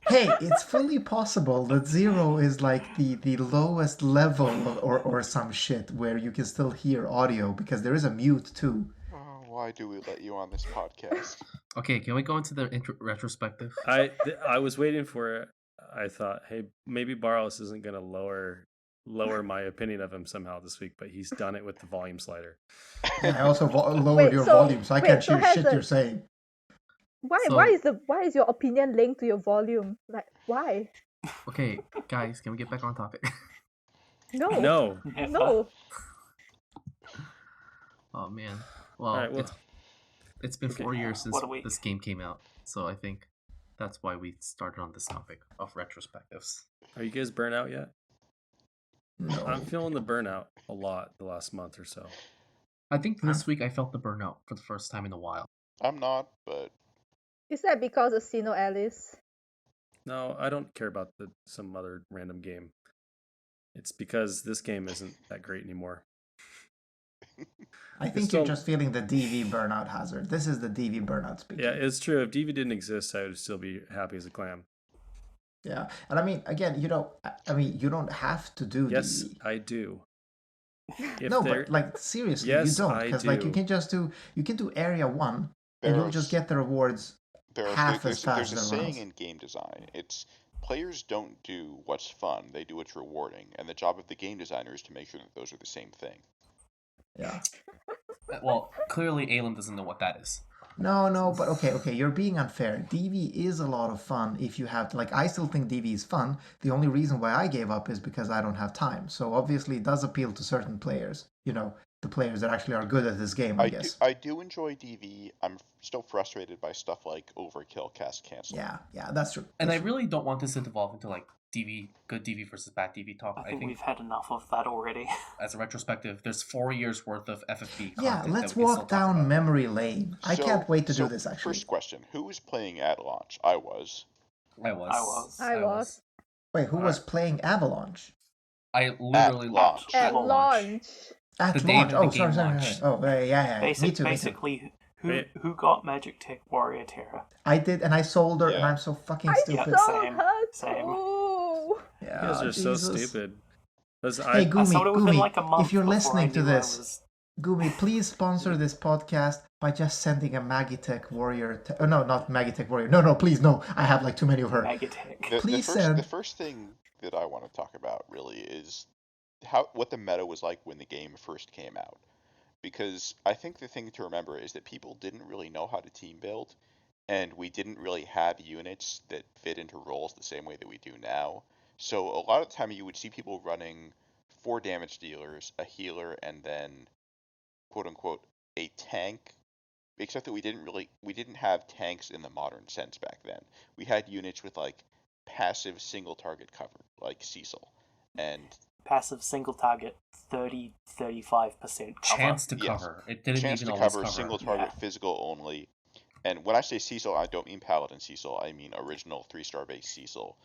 Hey, it's fully possible that 0 is like the lowest level or some shit where you can still hear audio because there is a mute too. Oh, why do we let you on this podcast? Okay, can we go into the retrospective? I was waiting for it. I thought, hey, maybe Barros isn't going to lower my opinion of him somehow this week, but he's done it with the volume slider. Yeah, I also lowered Wait, your so- volume, so I wait, can't so hear shit Hazard- you're saying. Why? So- Why is your opinion linked to your volume? Like, why? Okay, guys, can we get back on topic? No. No. No. Oh man. Well, Alright, well, it's been okay. 4 years since What do we- this game came out, so I think that's why we started on this topic of retrospectives. Are you guys burnt out yet? No. I'm feeling the burnout a lot the last month or so. I think this week I felt the burnout for the first time in a while. I'm not, but Is that because of Sino Alice? No, I don't care about some other random game. It's because this game isn't that great anymore. I think still- you're just feeling the DV burnout Hazard. This is the DV burnout speaking. Yeah, it's true. If DV didn't exist, I would still be happy as a clam. Yeah, and I mean, again, you know, I mean, you don't have to do Yes, DV. I do. If No, there- but like seriously, Yes, you don't, I because like you do. can do area 1, and you'll just Barros, get the rewards. Barros, half there- as there's fast a as saying rounds. in game design. It's players don't do what's fun; they do what's rewarding, and the job of the game designer is to make sure that those are the same thing. Yeah. Well, clearly Alim doesn't know what that is. No, but okay, you're being unfair. DV is a lot of fun if you have to, like, I still think DV is fun. The only reason why I gave up is because I don't have time. So obviously it does appeal to certain players, you know, the players that actually are good at this game, I guess. I do enjoy DV. I'm still frustrated by stuff like overkill, cast cancel. Yeah, that's true. And That's I true. really don't want this to devolve into like good DV versus bad DV talk. I think we've had enough of that already. As a retrospective, there's 4 years worth of FFBE content. Yeah, let's that we can walk still talk down about. memory lane. I can't wait to do this, actually. First question, who was playing at launch? I was. I was. Wait, who was playing Avalanche? I literally launch. At launch. At The day launch. that Oh, the game sorry. launched. Oh, yeah. Me too. Basically, who got Magic Tech Warrior Terror? I did, and I sold her, Yeah. and I'm so fucking I stupid. sold Same, her same. too. Yeah, You guys are so Jesus. stupid. Hey, I sold it within Gumi, like a month if you're before I listening to knew I this, was- Gumi, please sponsor this podcast by just sending a Magitech Warrior. Oh, no, not Magitech Warrior. No, please, no. I have like too many of her. Magitech. Please the send. first thing that I want to talk about really is what the meta was like when the game first came out. Because I think the thing to remember is that people didn't really know how to team build, and we didn't really have units that fit into roles the same way that we do now. So a lot of the time you would see people running 4 damage dealers, a healer, and then quote unquote a tank. Except that we didn't have tanks in the modern sense back then. We had units with like passive single target cover, like Cecil. And Passive single target, 30-35% cover. Chance to Yes. cover. It didn't chance even to always cover, cover. single target, Yeah. physical only. And when I say Cecil, I don't mean Paladin Cecil, I mean original 3-star base Cecil.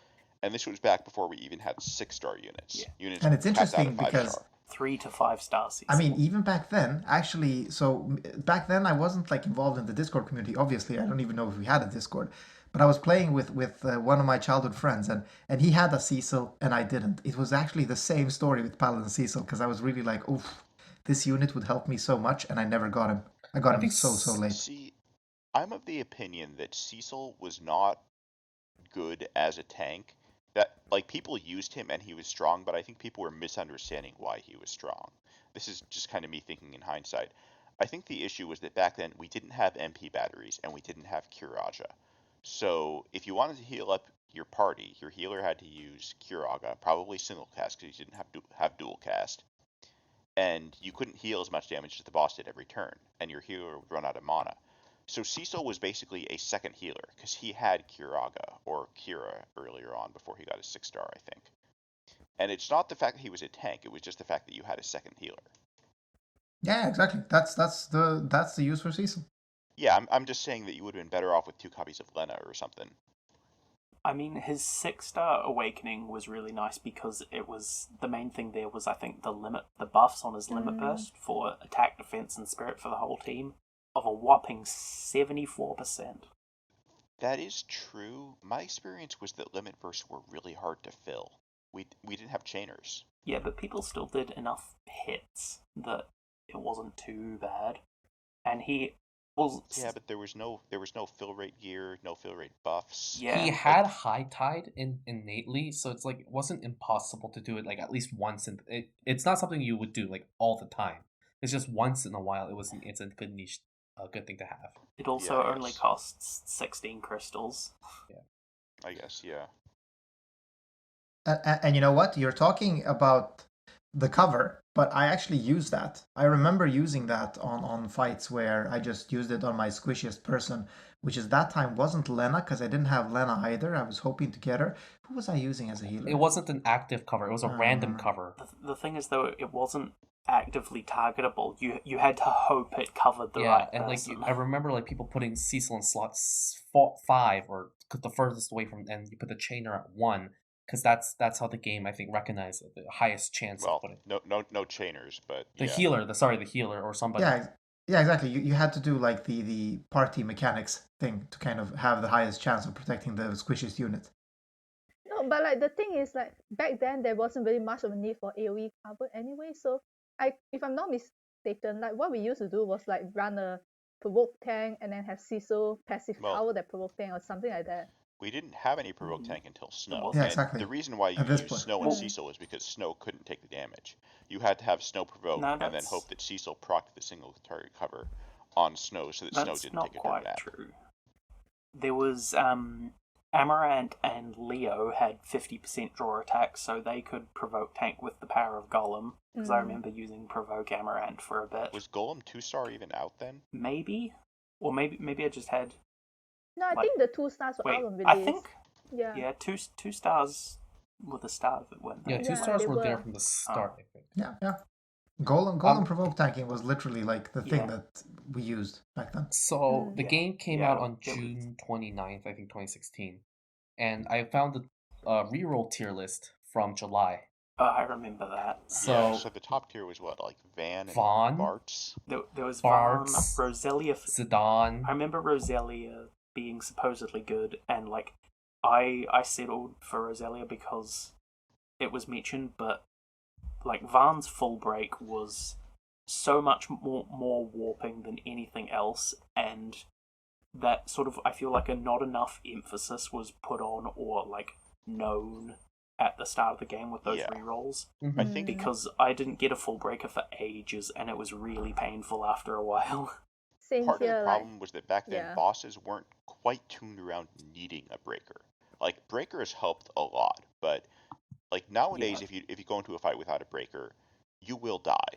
And this was back before we even had 6-star units. Yeah. Units And it's capped out interesting at 5 because- star. 3 to 5 stars. I mean, even back then, actually, so back then I wasn't like involved in the Discord community. Obviously, I don't even know if we had a Discord, but I was playing with one of my childhood friends, and he had a Cecil, and I didn't. It was actually the same story with Paladin Cecil, because I was really like, oof, this unit would help me so much, and I never got him. I got him so late. See, I'm of the opinion that Cecil was not good as a tank. That like people used him and he was strong, but I think people were misunderstanding why he was strong. This is just kind of me thinking in hindsight. I think the issue was that back then we didn't have MP batteries and we didn't have Curaga. So if you wanted to heal up your party, your healer had to use Curaga, probably single cast because you didn't have dual cast. And you couldn't heal as much damage as the boss did every turn, and your healer would run out of mana. So Cecil was basically a second healer, because he had Curaga, or Kira, earlier on, before he got his 6-star, I think. And it's not the fact that he was a tank, it was just the fact that you had a second healer. Yeah, exactly. That's the use for Cecil. Yeah, I'm just saying that you would have been better off with 2 copies of Lena or something. I mean, his 6-star awakening was really nice because it was the main thing there was, I think, the buffs on his limit burst for attack, defense, and spirit for the whole team of a whopping 74%. That is true. My experience was that limit bursts were really hard to fill. We didn't have chainers. Yeah, but people still did enough hits that it wasn't too bad. And he was... Yeah, but there was no fill rate gear, no fill rate buffs. Yeah, He had High Tide innately, so it's like it wasn't impossible to do it like at least once. And it's not something you would do like all the time. It's just once in a while. It's a good niche, a good thing to have. It also Yeah, only yes. costs 16 crystals. I guess, yeah. And you know what? You're talking about the cover, but I actually use that. I remember using that on fights where I just used it on my squishiest person, which is that time wasn't Lena, because I didn't have Lena either. I was hoping to get her. Who was I using as a healer? It wasn't an active cover. It was a random cover. The thing is, though, it wasn't actively targetable. You had to hope it covered the Yeah, right and like person. I remember like people putting Cecil in slots 5 or the furthest away from, and you put the chainer at 1. Because that's how the game, I think, recognized the highest chance Well, of putting no chainers, but the yeah. healer or somebody. Yeah, exactly. You had to do like the party mechanics thing to kind of have the highest chance of protecting the squishiest unit. No, but like the thing is like back then there wasn't really much of a need for AoE cover anyway. So if I'm not mistaken, like what we used to do was like run a provoke tank and then have Cecil passive power that provoke tank or something like that. We didn't have any provoke tank until Snow. Yeah, and exactly. The reason why you At this used point. Snow and Cecil is because Snow couldn't take the damage. You had to have Snow provoke and then hope that Cecil procced the single target cover on Snow so that Snow didn't take a quite nap. true. There was Amaranth and Leo had 50% draw attack, so they could provoke tank with the power of Golem. Because I remember using provoke Amaranth for a bit. Was Golem 2-star even out then? Maybe, or maybe I just had. No, I think the 2 stars were out on release. I think. Yeah. Yeah, two stars were the start of it, weren't they? Yeah, 2 Yeah, stars they were there were. from the start, I think. Yeah. Golem provoke tanking was literally like the thing Yeah. that we used back then. So the Yeah. game came Yeah, out on it was- June 29th, I think 2016. And I found the reroll tier list from July. I remember that. So, So the top tier was what, like Van and Vaughn? Bartz? There was Bartz, Vaughn, Roselia. Zidane. I remember Roselia being supposedly good, and like I settled for Roselia because it was mentioned, but like Vaughn's full break was so much more warping than anything else, and that sort of, I feel like not enough emphasis was put on or like known at the start of the game with those Yeah. rerolls. Mhm. I think Because I didn't get a full breaker for ages, and it was really painful after a while. Same part of here, the like problem was that back then yeah. bosses weren't quite tuned around needing a breaker. Like breakers helped a lot, but like nowadays, Yeah. if you go into a fight without a breaker, you will die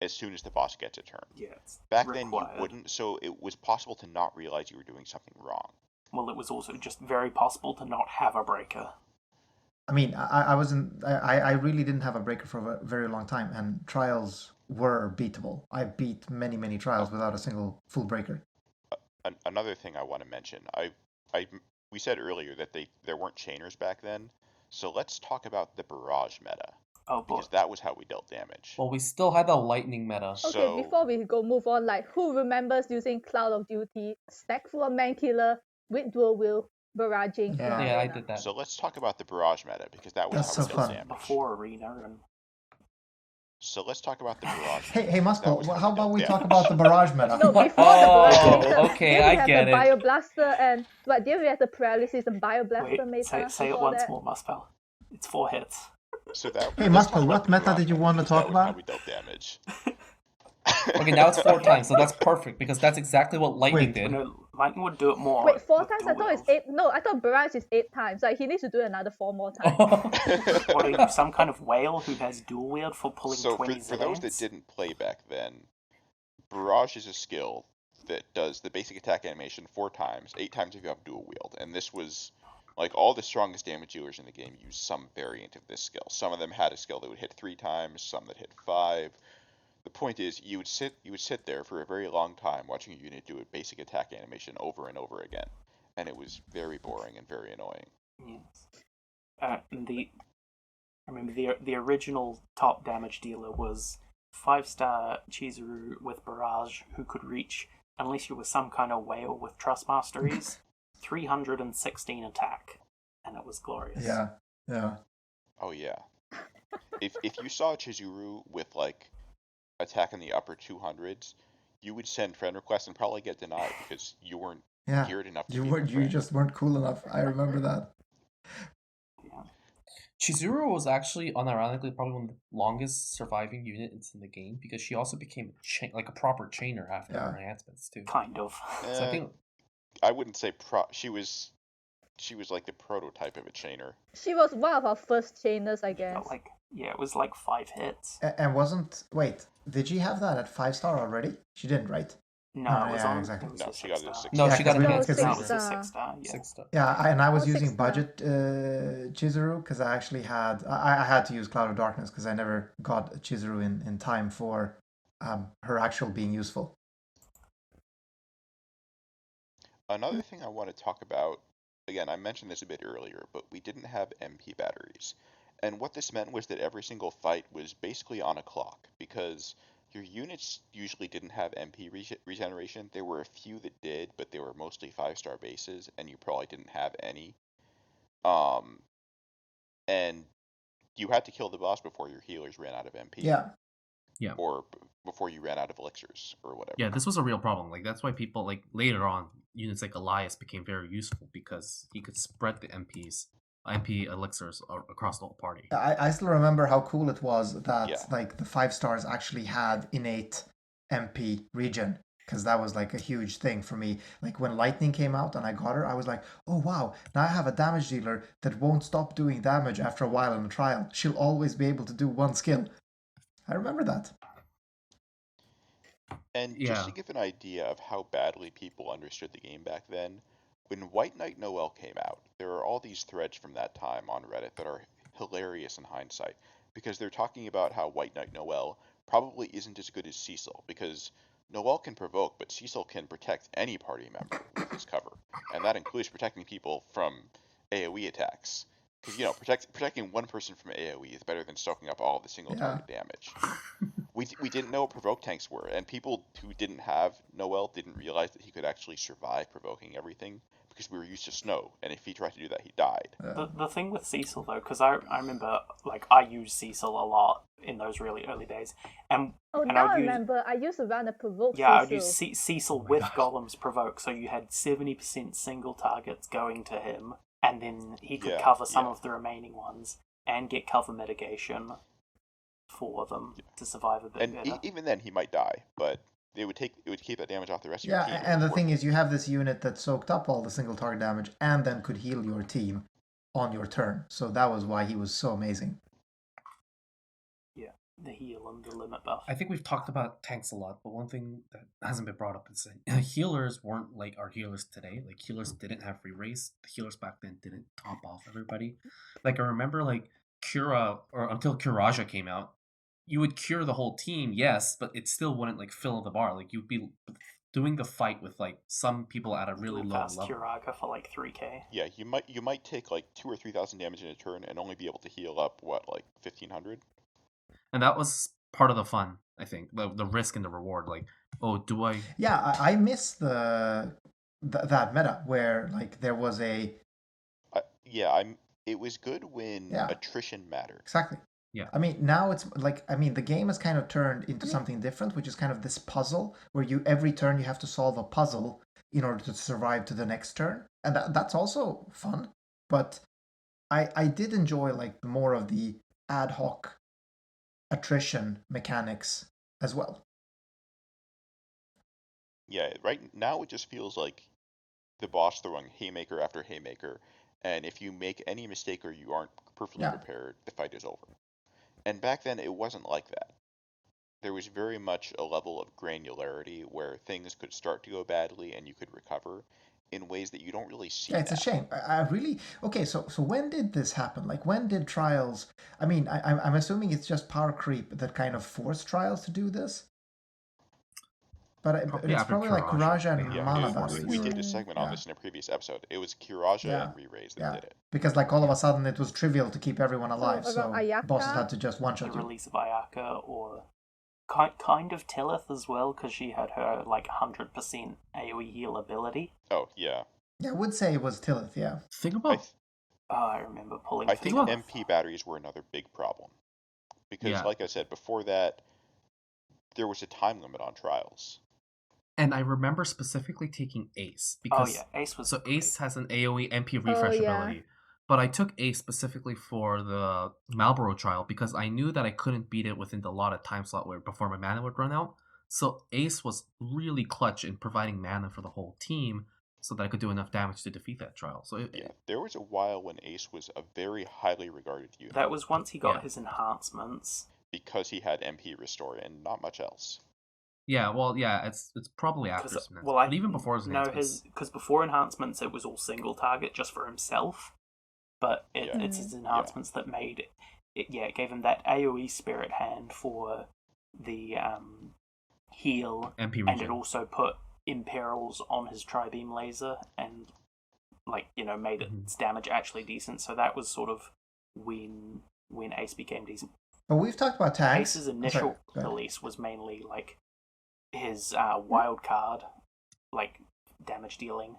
as soon as the boss gets a turn. Yeah, it's Back required. then you wouldn't, so it was possible to not realize you were doing something wrong. Well, it was also just very possible to not have a breaker. I mean, I really didn't have a breaker for a very long time, and trials were beatable. I beat many trials without a single full breaker. Another thing I want to mention, we said earlier that there weren't chainers back then, so let's talk about the barrage meta, Oh boy. because that was how we dealt damage. Well, we still had the lightning meta. Okay, So before we move on, like who remembers using Cloud of Duty, stack full of Man Killer with dual wheel, barraging? Yeah. Yeah, I did that. So let's talk about the barrage meta, because that was That's how so we dealt fun. damage. Before Arena and So let's talk about the barrage. Hey, That Muscle, was how about dealt we talk damage. about the barrage meta? No, before Oh, the barrage. okay, then I we have get the it. Bioblaster and what? Then we have the paralysis and Bioblaster wait, meta. say it before once that. more, Muspel. It's 4 hits. So that. Hey, let's Muspel, talk about what the meta barrage did you meta, want to because talk that was how about? we dealt damage. Okay, now it's 4 times, so that's perfect, because that's exactly what lightning Wait. did. No, Lightning would do it more. Wait, 4 with times? I dual thought it's wheels. 8. No, I thought barrage is 8 times. Like he needs to do another 4 more times. What are you, some kind of whale who has dual wield for pulling So 20 for those that Zidans? didn't play back then, barrage is a skill that does the basic attack animation 4 times, 8 times if you have dual wield, and this was like all the strongest damage dealers in the game used some variant of this skill. Some of them had a skill that would hit 3 times, some that hit 5. The point is, you would sit there for a very long time watching a unit do a basic attack animation over and over again, and it was very boring and very annoying. Yes. And I remember the original top damage dealer was 5-star Chizuru with Barrage, who could reach, unless you were some kind of whale with Trust Masteries, 316 attack, and it was glorious. Yeah. Oh yeah. If you saw Chizuru with like attack in the upper 200s, you would send friend requests and probably get denied because you weren't Yeah. geared enough to You be were their you friend. just weren't cool enough. I remember that. Yeah. Chizuru was actually, unironically, probably one of the longest surviving units in the game, because she also became like a proper chainer after Yeah. her enhancements, too. Kind of. So I think I wouldn't say she was like the prototype of a chainer. She was one of our first chainers, I guess. But it was like 5 hits. And wait, did she have that at 5-star already? She didn't, right? No, No, it was yeah, on. exactly. It was No, a she got it at 6-star. 6. no, Yeah, she got 'cause we- enhanced. because No, No, we- it was a 6-star. 6-star. Yeah. 6-star. Yeah, and I was Oh, using 6-star. budget Chizuru because I actually had I had to use Cloud of Darkness because I never got Chizuru in time for her actual being useful. Another thing I want to talk about, again, I mentioned this a bit earlier, but we didn't have MP batteries. And what this meant was that every single fight was basically on a clock, because your units usually didn't have MP regeneration. There were a few that did, but they were mostly 5-star bases, and you probably didn't have any. And you had to kill the boss before your healers ran out of MP. Yeah. Or before you ran out of elixirs, or whatever. Yeah, this was a real problem. Like, that's why people, like, later on, units like Elias became very useful, because he could spread the MP elixirs across the whole party. I still remember how cool it was that Yeah. like the 5-stars actually had innate MP regen. because that was like a huge thing for me. Like when Lightning came out and I got her, I was like, oh wow, now I have a damage dealer that won't stop doing damage after a while in a trial. She'll always be able to do one skill. I remember that. And just to give an idea of how badly people understood the game back then, when White Knight Noel came out, there are all these threads from that time on Reddit that are hilarious in hindsight, because they're talking about how White Knight Noel probably isn't as good as Cecil, because Noel can provoke, but Cecil can protect any party member with his cover, and that includes protecting people from AoE attacks. Because, protecting one person from AoE is better than soaking up all of the single target damage. We didn't know what provoke tanks were, and people who didn't have Noel didn't realize that he could actually survive provoking everything, because we were used to Snow, and if he tried to do that, he died. The thing with Cecil, though, because I remember, I used Cecil a lot in those really early days. And now I remember, I used to run a provoke Yeah, Cecil. I would use Cecil with Golem's provoke, so you had 70% single targets going to him, and then he could cover some of the remaining ones, and get cover mitigation for them to survive a bit better. And even then, he might die, but it would keep that damage off the rest of your team. Yeah, and the thing is, you have this unit that soaked up all the single target damage and then could heal your team on your turn. So that was why he was so amazing. Yeah, the heal and the limit buff. I think we've talked about tanks a lot, but one thing that hasn't been brought up is that healers weren't like our healers today. Like, healers didn't have free race. The healers back then didn't top off everybody. Like, I remember, like, Cura, or until Curaja came out, you would cure the whole team, yes, but it still wouldn't, like, fill the bar. Like, you'd be doing the fight with, like, some people at a really low level. Curaga for, like, 3k. Yeah, you might take, like, 2,000 or 3,000 damage in a turn and only be able to heal up, what, like, 1,500? And that was part of the fun, I think. The risk and the reward. Like, oh, do I... Yeah, I miss that meta where, like, there was a... It was good when attrition mattered. Exactly. Yeah. I mean, now it's like, the game has kind of turned into something different, which is kind of this puzzle where every turn you have to solve a puzzle in order to survive to the next turn. And that's also fun. But I did enjoy, like, more of the ad hoc attrition mechanics as well. Yeah, right now it just feels like the boss throwing haymaker after haymaker, and if you make any mistake or you aren't perfectly prepared, the fight is over. And back then it wasn't like that. There was very much a level of granularity where things could start to go badly and you could recover in ways that you don't really see. Yeah, it's a shame. I really... Okay, so when did this happen? Like, when did Trials... I mean, I'm assuming it's just power creep that kind of forced Trials to do this? But it's probably like Kuraja and Mana. We did a segment on this in a previous episode. It was Kuraja and Re-Raise that did it. Because, like, all of a sudden it was trivial to keep everyone alive, so bosses had to just one-shot the you. release of Ayaka, or kind of Tillith as well, because she had her, like, 100% AoE heal ability. Oh, yeah. Yeah, I would say it was Tillith, yeah. Think about... I remember pulling... I think MP batteries were another big problem. Because, like I said, before that, there was a time limit on Trials. And I remember specifically taking Ace. Because, Ace was... So Ace has an AoE MP refresh ability. But I took Ace specifically for the Marlboro trial because I knew that I couldn't beat it within the allotted time slot before my mana would run out. So Ace was really clutch in providing mana for the whole team so that I could do enough damage to defeat that trial. So there was a while when Ace was a very highly regarded unit. That was once he got his enhancements. Because he had MP restore and not much else. Yeah, well, it's probably after his enhancements. But even before his enhancements. Because before enhancements it was all single target just for himself. But it's his enhancements that made it. It gave him that AoE Spirit Hand for the heal, MP and it also put Imperils on his Tri-Beam Laser, and made its damage actually decent. So that was sort of when Ace became decent. But we've talked about tanks. Ace's initial release was mainly like his wild card, like damage dealing,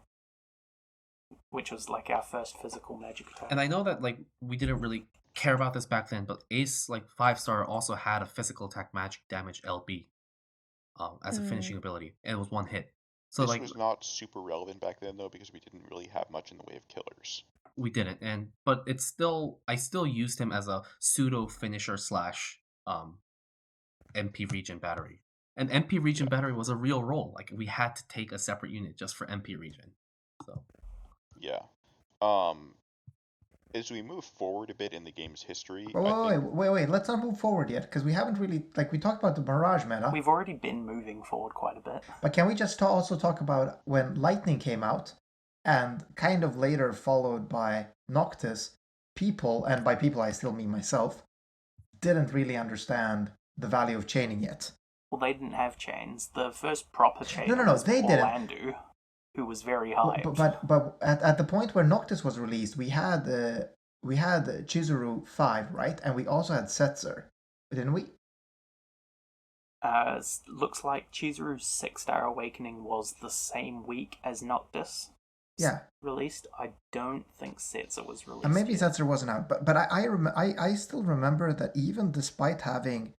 which was like our first physical magic attack. And I know that like we didn't really care about this back then, but Ace like 5-star also had a physical attack magic damage LB as a finishing ability, and it was one hit. So this was not super relevant back then though, because we didn't really have much in the way of killers. We didn't, but it's still I still used him as a pseudo finisher / MP regen battery. And MP region battery was a real role. Like we had to take a separate unit just for MP region. So Yeah. As we move forward a bit in the game's history, Wait, let's not move forward yet, because we haven't really, like, we talked about the Mirage meta, We've already been moving forward quite a bit. but can we just also talk about when Lightning came out, and kind of later followed by Noctis, people, and by people I still mean myself, didn't really understand the value of chaining yet. Well, they didn't have chains. The first proper chain No, was they didn't. Orlando, who was very hyped. But at the point where Noctis was released, we had Chizuru 5, right? And we also had Setzer, didn't we? Looks like Chizuru's 6-star awakening was the same week as Noctis. Yeah. Released. I don't think Setzer was released. And maybe yet. Setzer wasn't out, but I still remember that even despite having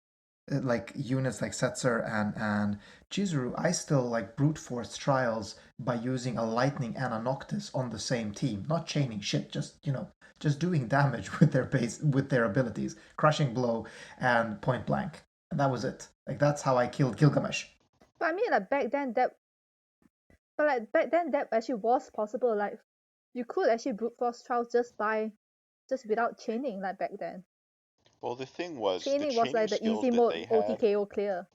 like units like Setzer and Chizuru, I still like brute force trials by using a Lightning and a Noctis on the same team, not chaining shit, just doing damage with their abilities, crushing blow and point blank, and that was it. Like that's how I killed Gilgamesh. But I mean, like back then that actually was possible. Like you could actually brute force trials just without chaining, like back then. Well, the thing was, Chaining was like the easy mode OTKO clear.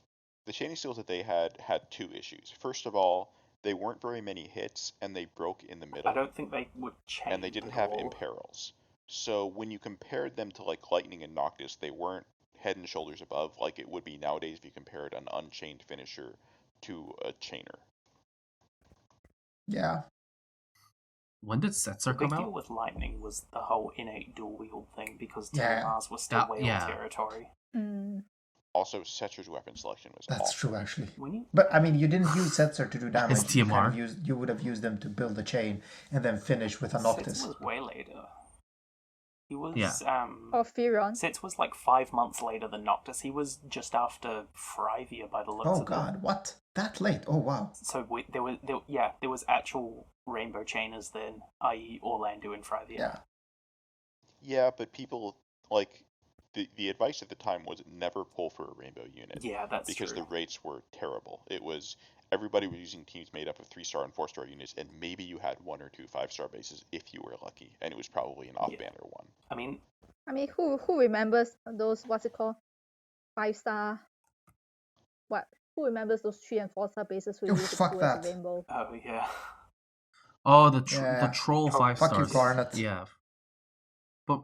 The chaining skills that they had two issues. First of all, they weren't very many hits, and they broke in the middle. I don't think they would chain. And they didn't have imperils. So when you compared them to like Lightning and Noctis, they weren't head and shoulders above like it would be nowadays if you compared an unchained finisher to a chainer. Yeah. When did Setzer The big come deal out? with Lightning was the whole innate dual wield thing because Yeah. TMRs were still whale Yeah. territory. Also, Setzer's weapon selection was That's awful. true, actually. When you But I mean, you didn't use Setzer to do damage. It's TMR. You would have used them to build a chain and then finish with a Noctis. Setz was way later. He was Or Furon. Setz was like 5 months later than Noctis. He was just after Frivia by the looks of Oh god, what? That late? Oh wow. it. So there was actual Rainbow Chainers then, i.e. Orlando and Frivia. Yeah. Yeah, but people like the advice at the time was never pull for a rainbow unit. Yeah, that's because true. the rates were terrible. It was everybody was using teams made up of 3-star and 4-star units, and maybe you had 1 or 2 5-star bases if you were lucky, and it was probably an off-banner one. I mean, who remembers those, what's it called, 5-star? What? Who remembers those 3 and 4-star bases we Oh, used to fuck pull that. as a rainbow? oh yeah. Oh, the Yeah. troll Troll. 5 Fuck you, stars. Garnet. Yeah. But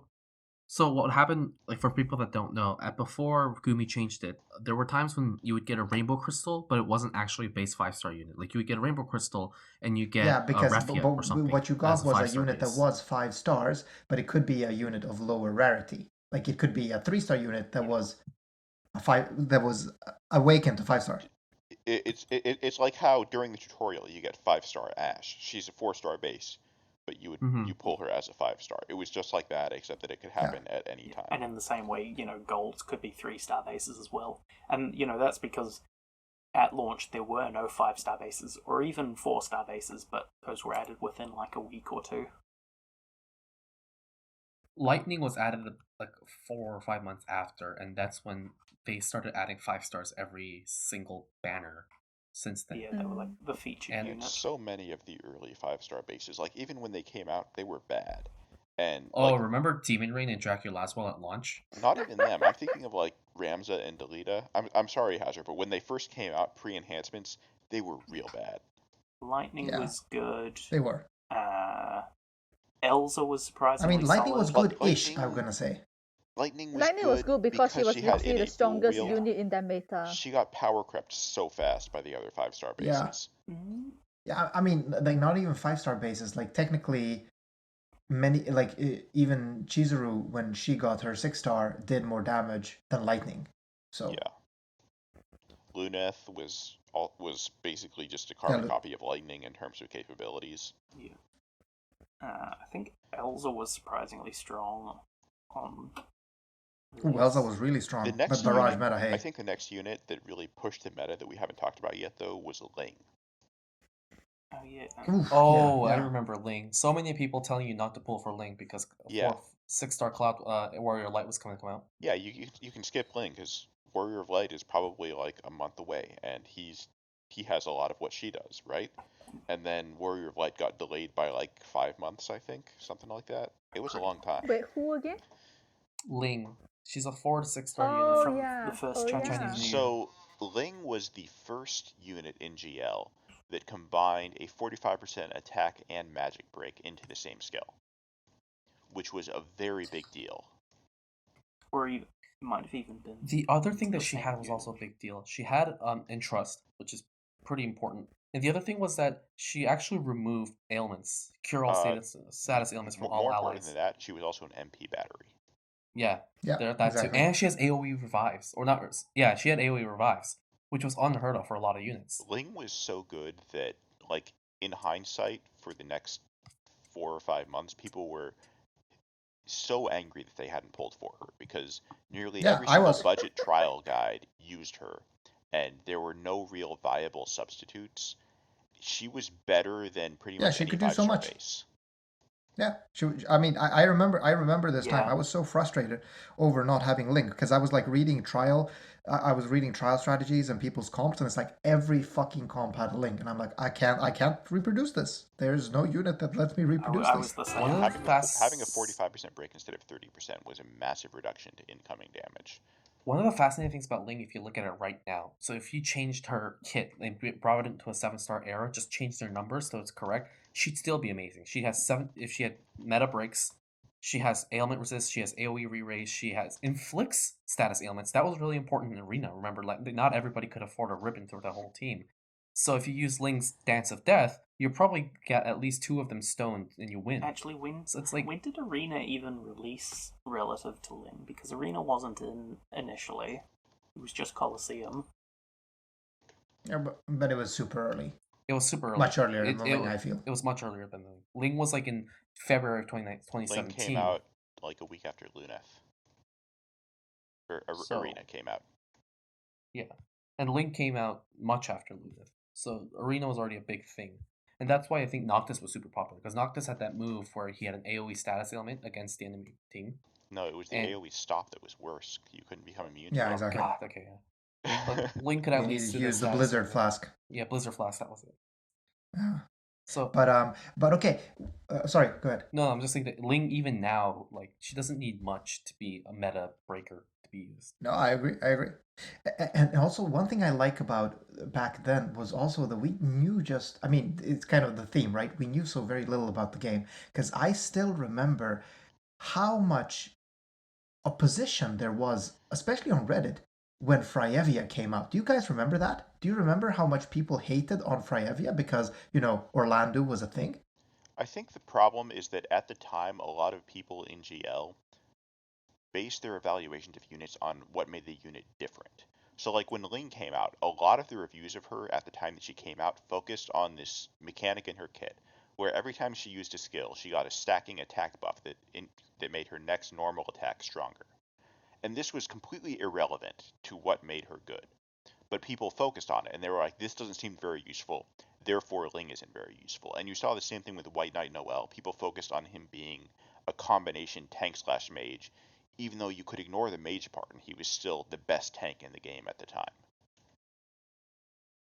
so what happened? Like for people that don't know, before Gumi changed it, there were times when you would get a rainbow crystal, but it wasn't actually a base 5-star unit. Like you would get a rainbow crystal, and you get Yeah, because a Refia or something. what you got as was a 5-star unit base. that was 5 stars, but it could be a unit of lower rarity. Like it could be a 3-star unit that was awakened to 5-star. It's like how during the tutorial you get 5-star Ash. She's a 4-star base, but you pull her as a 5-star. It was just like that, except that it could happen at any time. And in the same way, golds could be 3-star bases as well. And, that's because at launch there were no 5-star bases, or even 4-star bases, but those were added within like a week or two. Lightning was added like 4 or 5 months after, and that's when they started adding 5 stars every single banner since then. Yeah, they were like the featured And unit. So many of the early 5-star bases, like even when they came out, they were bad. And remember Demon Rain and Dracula Laswell at launch? Not even them. I'm thinking of like Ramza and Delita. I'm sorry, Hazard, but when they first came out pre-enhancements, they were real bad. Lightning was good. They were. Elsa was surprisingly Lightning solid. was good-ish, I'm gonna say. Lightning was good because she was literally the strongest dual wield. unit in that meta. She got power crept so fast by the other 5-star bases. Yeah, like not even 5-star bases. Like technically, many even Chizuru when she got her 6-star did more damage than Lightning. So yeah, Luneth was basically just a carbon copy of Lightning in terms of capabilities. Yeah. I think Elsa was surprisingly strong on. Elsa was really strong, but Barrage meta, hey. I think the next unit that really pushed the meta that we haven't talked about yet, though, was Ling. Oh, yeah. I remember Ling. So many people telling you not to pull for Ling because 6-star Cloud Warrior Light was coming to come out. Yeah, you can skip Ling because Warrior of Light is probably like a month away, and he has a lot of what she does, right? And then Warrior of Light got delayed by like 5 months, I think, something like that. It was a long time. Wait, who again? Ling. She's a 4 to 6-star Oh unit. From yeah. the first Oh Chinese yeah. New Year. So Ling was the first unit in GL that combined a 45% attack and magic break into the same skill, which was a very big deal. Or it might have even been. The other thing that the she same had was unit. also a big deal. She had Entrust, which is pretty important. And the other thing was that she actually removed ailments, cure all status ailments from all More important allies. than that, she was also an MP battery. Yeah, Yeah, that exactly. too. And she has AoE revives, or not? Yeah, she had AoE revives, which was unheard of for a lot of units. Ling was so good that, like, in hindsight, for the next 4 or 5 months, people were so angry that they hadn't pulled for her because nearly Yeah, every I single was. budget trial guide used her, and there were no real viable substitutes. She was better than pretty Yeah, much she any could do so 5-star much. base. Yeah, I mean, I remember this time. Yeah. I was so frustrated over not having Link because I was like reading trial. I was reading trial strategies and people's comps, and it's like every fucking comp had a Link, and I'm like, I can't reproduce this. There's no unit that lets me reproduce I this. was the same. One of the Having a 45% break instead of 30% was a massive reduction to incoming damage. One of the fascinating things about Ling, if you look at it right now, so if you changed her kit and brought it into a 7-star era, just changed their numbers so it's correct, she'd still be amazing. She has 7. If she had meta breaks, she has ailment resist, she has AoE re-raise, she has inflicts status ailments. That was really important in Arena. Remember, like, not everybody could afford a ribbon through the whole team. So if you use Ling's Dance of Death, you'll probably get at least 2 of them stoned and you win. Actually, when did Arena even release relative to Ling? Because Arena wasn't in initially. It was just Colosseum. Yeah, but it was super early. It was super early. Much earlier than Ling, I feel. It was much earlier than Ling. Ling was like in February of 2017. Ling came out like a week after Luneth. Arena came out. Yeah. And Ling came out much after Luneth. So Arena was already a big thing. And that's why I think Noctis was super popular. Because Noctis had that move where he had an AoE status ailment against the enemy team. No, it was the AoE stop that was worse. You couldn't become immune Yeah, to it. exactly. God, okay, yeah. But Ling could at You least needed to do use the status Blizzard ailment. Flask. Yeah, Blizzard Flask, that was it. Yeah. So, but okay. Sorry, go ahead. no, I'm just saying that Ling, even now, like, she doesn't need much to be a meta breaker to be used. No, I agree. And also, one thing I like about back then was also that we knew I mean, it's kind of the theme, right? We knew so very little about the game. Because I still remember how much opposition there was, especially on Reddit, when Fryevia came out. Do you guys remember that? Do you remember how much people hated on Fryevia because, Orlando was a thing? I think the problem is that at the time, a lot of people in GL based their evaluations of units on what made the unit different. So like when Ling came out, a lot of the reviews of her at the time that she came out focused on this mechanic in her kit, where every time she used a skill, she got a stacking attack buff that made her next normal attack stronger. And this was completely irrelevant to what made her good. But people focused on it, and they were like, this doesn't seem very useful, therefore Ling isn't very useful. And you saw the same thing with White Knight Noel. People focused on him being a combination tank/mage, even though you could ignore the mage part, and he was still the best tank in the game at the time.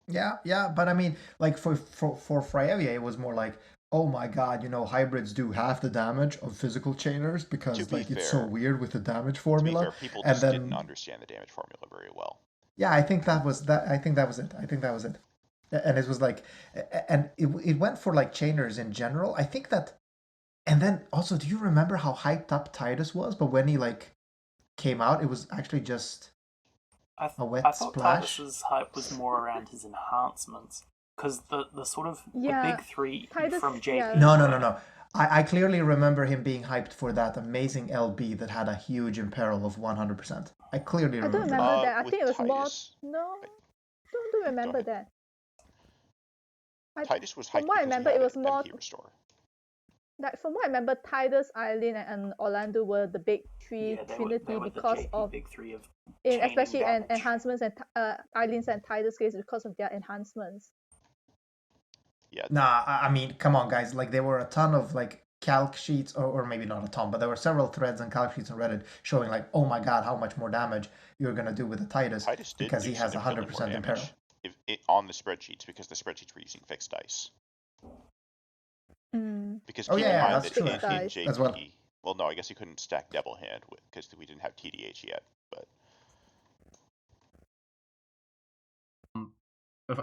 Yeah, but I mean, like for Fryevia, it was more like, oh my god, hybrids do half the damage of physical chainers because it's so weird with the damage formula. To be fair, people just didn't understand the damage formula very well. Yeah, I think that was that. I think that was it. And it was like, and it went for like chainers in general. I think that, and then also, do you remember how hyped up Titus was? But when he like came out, it was actually just a wet I thought splash. Titus's hype was more around his enhancements, because the sort of the big three Titus, from JP. No. I clearly remember him being hyped for that amazing LB that had a huge imperil of 100%. I clearly remember. I don't remember that. I with think it was Titus, more. No, don't remember that. Titus was hyped from what I because he remember, had it was an more. MP restore. Like from what I remember, Titus, Eileen, and Orlando were the big three trinity they were because the of big three of especially damage. enhancements and Eileen's and Titus case because of their enhancements. Yeah. Nah, I mean, come on, guys. Like there were a ton of like calc sheets, or maybe not a ton, but there were several threads and calc sheets on Reddit showing like, oh my god, how much more damage you're gonna do with the Titus Titus did because do he has significantly 100% more imperil. damage on the spreadsheets, because the spreadsheets were using fixed dice. Because Oh keep yeah, in yeah, mind that's that true, in actually, Dice. JP, as well. well, no, I guess you couldn't stack double hand because we didn't have TDH yet. But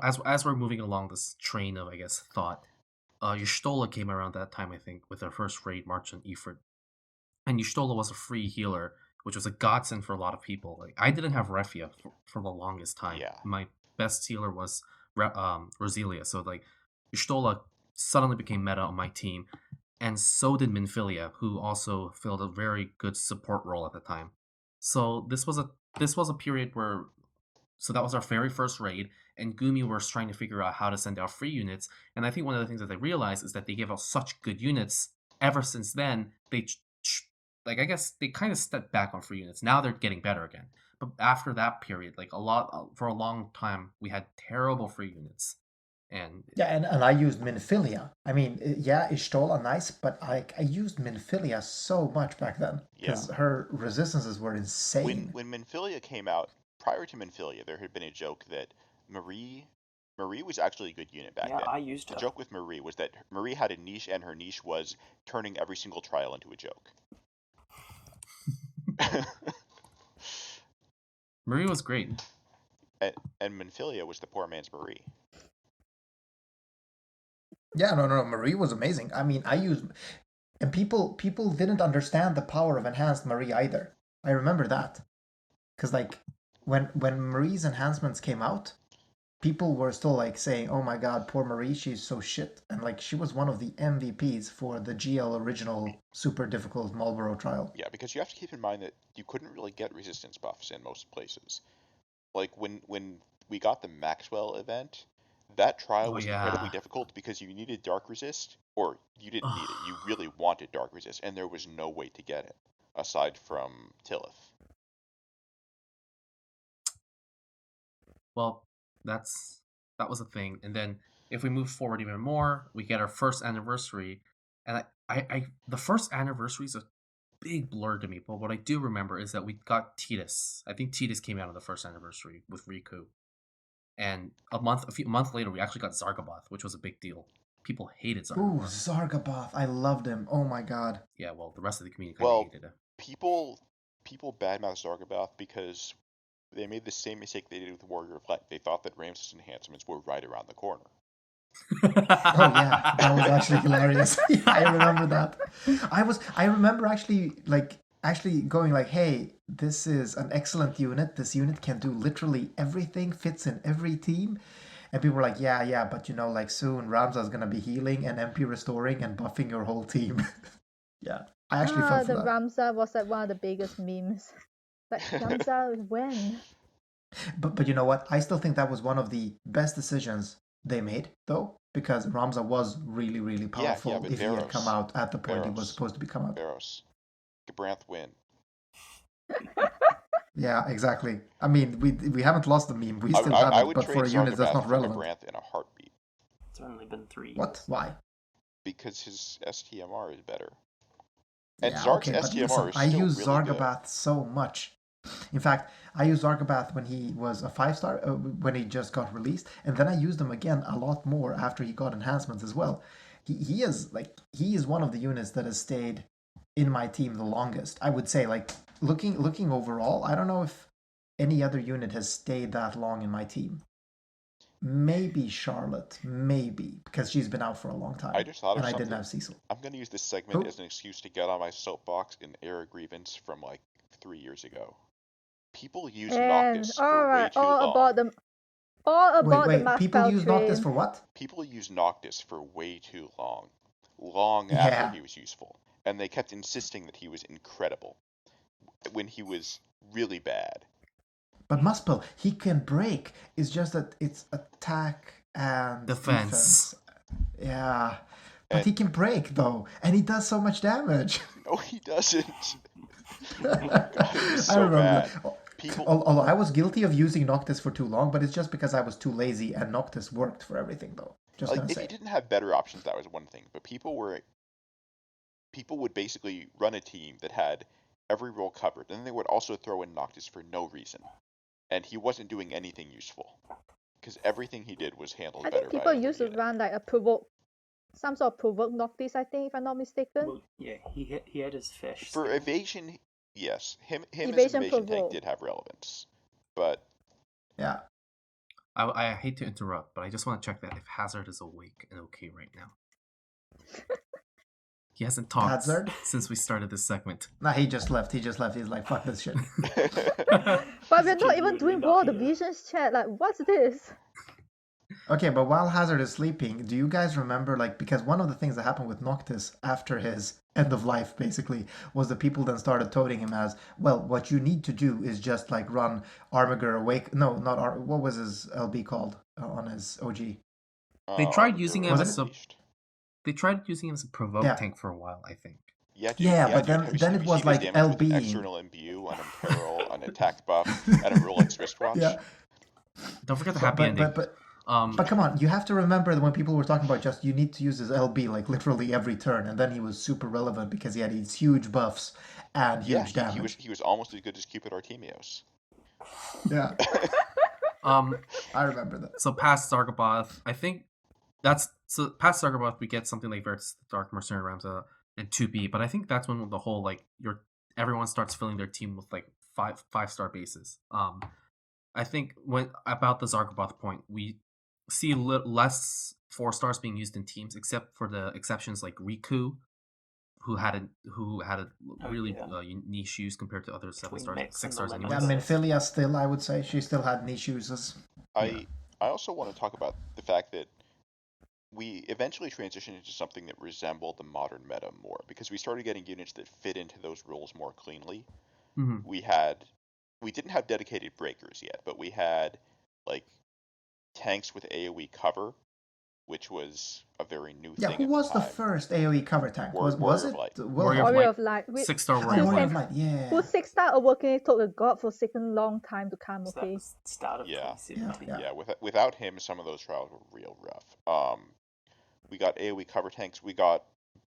As we're moving along this train of, I guess, thought, Y'shtola came around that time, I think, with our first raid, March on Ifrit. And Y'shtola was a free healer, which was a godsend for a lot of people. Like, I didn't have Refia for the longest time. Yeah. My best healer was Roselia. So, like, Y'shtola suddenly became meta on my team. And so did Minfilia, who also filled a very good support role at the time. So this was a period where, so that was our very first raid, and Gumi was trying to figure out how to send out free units. And I think one of the things that they realized is that they gave out such good units. Ever since then, like, I guess they kind of stepped back on free units. Now they're getting better again. But after that period, like for a long time, we had terrible free units. And Yeah, and I used Minfilia. I mean, yeah, Y'shtola nice, but I used Minfilia so much back then because her resistances were insane. When Minfilia came out, prior to Minfilia, there had been a joke that Marie was actually a good unit back then. I used her. The joke with Marie was that Marie had a niche, and her niche was turning every single trial into a joke. Marie was great. And Minfilia was the poor man's Marie. Yeah, no, Marie was amazing. I mean, and people didn't understand the power of enhanced Marie either. I remember that, because like when Marie's enhancements came out, people were still like saying, "Oh my God, poor Marie, she's so shit," and like she was one of the MVPs for the GL original super difficult Marlboro trial. Yeah, because you have to keep in mind that you couldn't really get resistance buffs in most places. Like when we got the Maxwell event, that trial was incredibly difficult because you needed Dark Resist, or you didn't need it. You really wanted Dark Resist, and there was no way to get it aside from Tillith. Well, that was a thing. And then if we move forward even more, we get our first anniversary. And I the first anniversary is a big blur to me, but what I do remember is that we got Titus. I think Titus came out on the first anniversary with Riku. And a few months later, we actually got Zargaboth, which was a big deal. People hated Zargaboth. Ooh, Zargaboth! I loved him. Oh my god. Yeah, well, the rest of the community kind of hated him. People badmouth Zargaboth because they made the same mistake they did with Warrior of Light. They thought that Ramza's enhancements were right around the corner. Oh yeah, that was actually hilarious. Yeah, I remember that. I remember actually going like, hey, this is an excellent unit. This unit can do literally everything, fits in every team. And people were like, yeah, but like soon Ramza's gonna be healing and MP restoring and buffing your whole team. Yeah, I actually felt for the that. Ramza was like one of the biggest memes. Like, Ramza, when? But you know what? I still think that was one of the best decisions they made, though, because Ramza was really, really powerful if he had come out at the point he was supposed to be come out. Varos. Gabranth win. Yeah, exactly. I mean, we haven't lost the meme. We still have it, but for a unit that's not relevant. Gabranth in a heartbeat. It's only been 3 years. What? Why? Because his STMR is better. And yeah, Zarg's okay, STMR listen, is still I use really Zargaboth good. so much. In fact, I used Zargaboth when he was a 5-star, when he just got released, and then I used him again a lot more after he got enhancements as well. He is one of the units that has stayed in my team the longest. I would say, like, looking overall, I don't know if any other unit has stayed that long in my team. Maybe Charlotte, because she's been out for a long time. I just thought of and something. I didn't have Cecil. I'm going to use this segment as an excuse to get on my soapbox and air a grievance from like 3 years ago. People use Noctis for way too long. All about the Wait, people use Noctis for what? People use Noctis for way too long. Long after he was useful. And they kept insisting that he was incredible. When he was really bad. But Muspel, he can break. It's just that it's attack and defense. Yeah. But he can break, though. And he does so much damage. No, he doesn't. God, it was so I remember. Bad. Although I was guilty of using Noctis for too long, but it's just because I was too lazy and Noctis worked for everything, though. Just like, if you didn't have better options, that was one thing. But people were people would basically run a team that had every role covered, and then they would also throw in Noctis for no reason, and he wasn't doing anything useful because everything he did was handled I better think by people another used to unit. run like some sort of provoke Noctis, I think, if I'm not mistaken. Well, yeah, he had his fish. For skill. evasion, yes, him as an Evasion evasion tank provoke. did have relevance, but Yeah. I hate to interrupt, but I just want to check that if Hazard is awake and okay right now. He hasn't talked Hazard? since we started this segment. Nah, he just left. He's like, fuck this shit. But we're not even genuinely doing not World of here. Visions chat. Like, what's this? Okay, but while Hazard is sleeping, do you guys remember, like, because one of the things that happened with Noctis after his end of life, basically, was that people then started toting him as, well, what you need to do is just, like, run Armiger Awake. No, not what was his LB called on his OG? They tried Armiger using him Was as a Unleashed. they tried using him as a provoke Yeah. tank for a while, I think. Yeah, dude. Yeah, but dude. then- Have you then seen- it have you was seen his like damage with LB. external imbue, an imperil, an attack buff, and a Rolex wristwatch. Yeah. Don't forget the happy ending. But come on, you have to remember that when people were talking about just you need to use his LB like literally every turn, and then he was super relevant because he had these huge buffs and huge Yeah, damage. he was almost as good as Cupid Artemios. Yeah, Um, I remember that. so past Zargoboth, I think past Zargoboth we get something like Veritas, Dark Mercenary, Ramza, and 2B, but I think that's when the whole like everyone starts filling their team with like five-star bases. I think when about the Zargoboth point, we see less 4-stars being used in teams, except for the exceptions like Riku, who had a really niche use compared to other 7-stars, Mix and 6-stars the anyway. Yeah, Minfilia still, I would say, she still had niche uses. I also want to talk about the fact that we eventually transitioned into something that resembled the modern meta more, because we started getting units that fit into those roles more cleanly. Mm-hmm. We didn't have dedicated breakers yet, but we had like tanks with AoE cover, which was a very new Yeah, thing. who at was the time. first AoE cover tank? Was Warrior it of Light. Warrior of Warrior Light. of Light. 6-star Oh, Warrior of Warrior Light. of Light, yeah. Whose 6-star awakening took the god for second long time to come, So okay? that was the start of Yeah. 2017. Yeah. Without him, some of those trials were real rough. We got AoE cover tanks. We got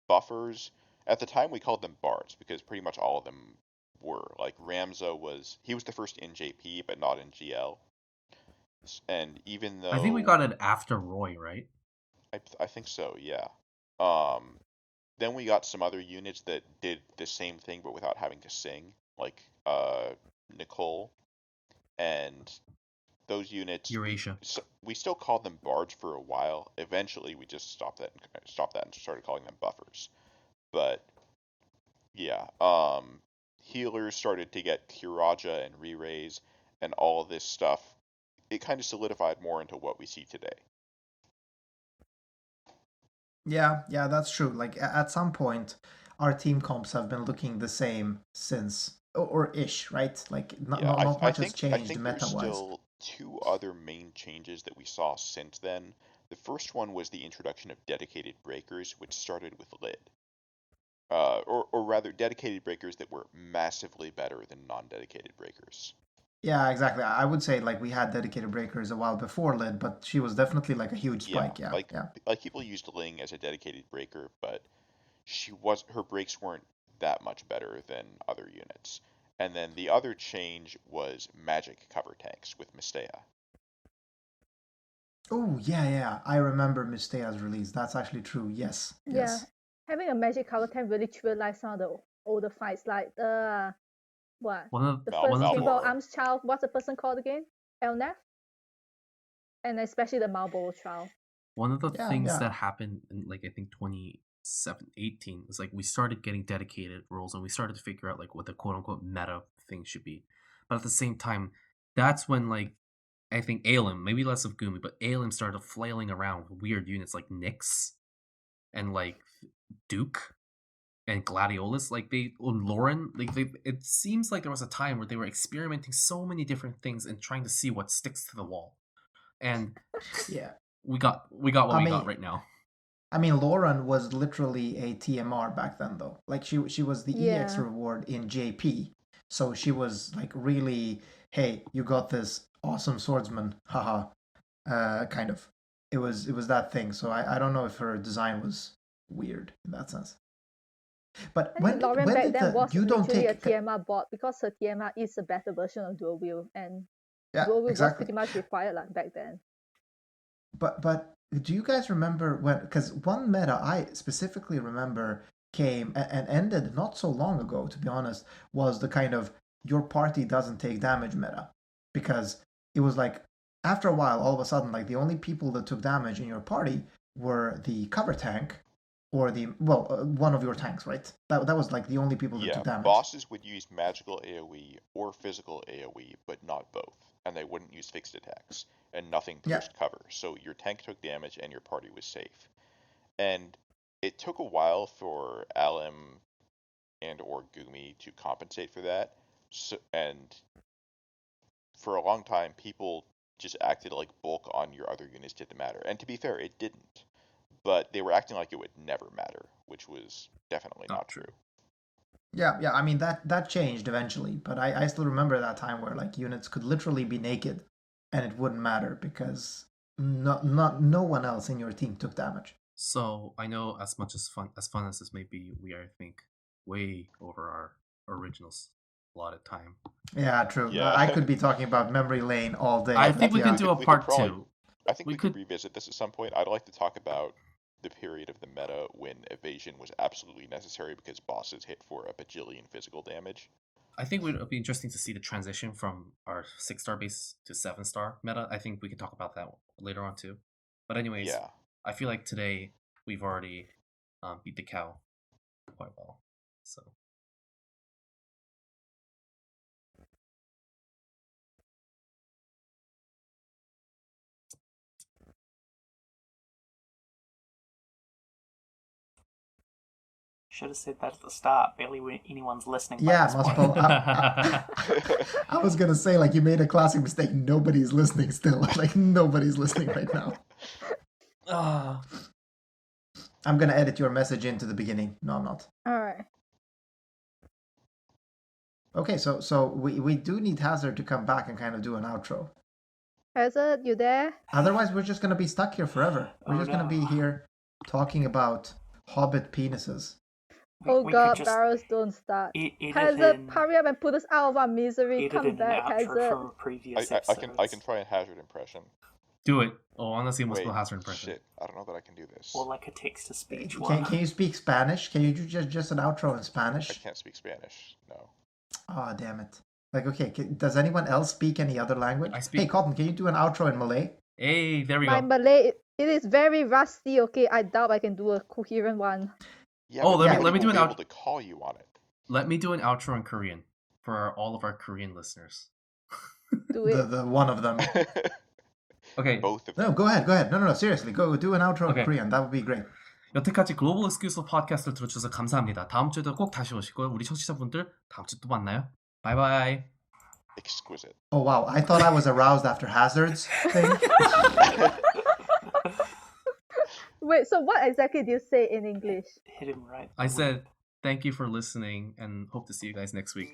buffers. At the time, we called them bards because pretty much all of them were. Like Ramza was the first in JP, but not in GL. And even though I think we got it after Roy, right? I think so, yeah. Then we got some other units that did the same thing but without having to sing, like Nicole, and those units. Eurasia. We still called them bards for a while. Eventually, we just stopped that and started calling them buffers. But yeah, healers started to get Kiraja and re-raise and all of this stuff. It kind of solidified more into what we see today. Yeah, that's true. Like at some point, our team comps have been looking the same since, or ish, right? Like not much has changed I think meta-wise. there's still two other main changes that we saw since then. The first one was the introduction of dedicated breakers, which started with Lid. Or rather, dedicated breakers that were massively better than non-dedicated breakers. Yeah, exactly. I would say like we had dedicated breakers a while before Lid, but she was definitely like a huge spike. Yeah, like people used Ling as a dedicated breaker, but her breaks weren't that much better than other units. And then the other change was magic cover tanks with Mistea. Oh yeah. I remember Mistea's release. That's actually true. Yes. Yeah. Having a magic cover tank really trivialized some of the older fights, like the first Symbol Arms Child. What's the person called again? Elnef? And especially the Marlboro trial. One of the things that happened in like I think 2018 is like we started getting dedicated roles and we started to figure out like what the quote unquote meta thing should be. But at the same time, that's when like I think Aelim, maybe less of Gumi, but Aelim started flailing around with weird units like Nyx and like Duke and Gladiolus. Like Lauren, it seems like there was a time where they were experimenting so many different things and trying to see what sticks to the wall. And yeah, we got what we got right now. I mean, Lauren was literally a TMR back then, though. Like she was the EX reward in JP, so she was like really, hey, you got this awesome swordsman, haha, kind of. It was that thing. So I don't know if her design was weird in that sense. But I when think did, Lauren when back did then was you don't literally take a TMR bot because her TMR is a better version of dual wheel, and yeah, dual wheel was exactly. pretty much required like back then. But do you guys remember when? Because one meta I specifically remember came and ended not so long ago, to be honest, was the kind of your party doesn't take damage meta, because it was like after a while, all of a sudden, like the only people that took damage in your party were the cover tank or the one of your tanks, right? That was like the only people that Yeah, took damage. bosses would use magical AoE or physical AoE, but not both, and they wouldn't use fixed attacks, and nothing Yeah. pierced cover, so your tank took damage and your party was safe. And it took a while for Alem and or Gumi to compensate for that, and for a long time people just acted like bulk on your other units didn't matter. And to be fair, it didn't. But they were acting like it would never matter, which was definitely not true. Yeah. I mean that changed eventually, but I still remember that time where like units could literally be naked, and it wouldn't matter because no one else in your team took damage. So I know as much as fun as this may be, we are, I think, way over our originals allotted time. Yeah, true. Yeah. I could be talking about memory lane all day. I but think we yeah. can do a We could part probably- 2. I think We we could could- revisit this at some point. I'd like to talk about the period of the meta when evasion was absolutely necessary because bosses hit for a bajillion physical damage. I think it would be interesting to see the transition from our 6-star base to 7-star meta. I think we can talk about that later on too. But anyways, Yeah. I feel like today we've already beat the cow quite well. So Should have said that at the start. Barely anyone's listening. by Yeah, this must point. I was gonna say, like, you made a classic mistake. Nobody's listening still. Like, nobody's listening right now. I'm gonna edit your message into the beginning. No, I'm not. All right. Okay, so we do need Hazard to come back and kind of do an outro. Hazard, you there? Otherwise, we're just gonna be stuck here forever. We're Oh, just gonna be no. here talking about hobbit penises. Oh We god, could just barrels don't start. edit Hazard, in, hurry up and put us out of our misery. edit Come in back, an outro Hazard. from a previous I episode. can try a Hazard impression. do it. Oh, honestly, must Wait, go Hazard impression. shit. I don't know that I can do this. Or like a text-to-speech one. Can you speak Spanish? Can you do just an outro in I Spanish? can't speak Spanish. No. Oh, damn it. Like, okay, does anyone else speak any other language? I speak- Hey, Cotton, can you do an outro in Malay? Hey, there we My go. Malay, it is very rusty, okay? I doubt I can do a coherent one. Yeah, Oh, but let me- nobody let me will do an be out- able to call you on it. Let me do an outro in Korean for all of our Korean listeners. Do it. The one of them. Okay. Both of No, them. go ahead. No, seriously. Go do an outro Okay. in Korean. That would be great. 여태까지 글로벌 익스큐스 팟캐스트를 들어주셔서 감사합니다. 다음 주에도 꼭 다시 오시고요. 우리 청취자분들 다음 주에 또 만나요. 바이바이. Exquisite. Oh, wow. I thought I was aroused after Hazard's thing. Wait, so what exactly do you say in English? Hit him right. I said thank you for listening and hope to see you guys next week.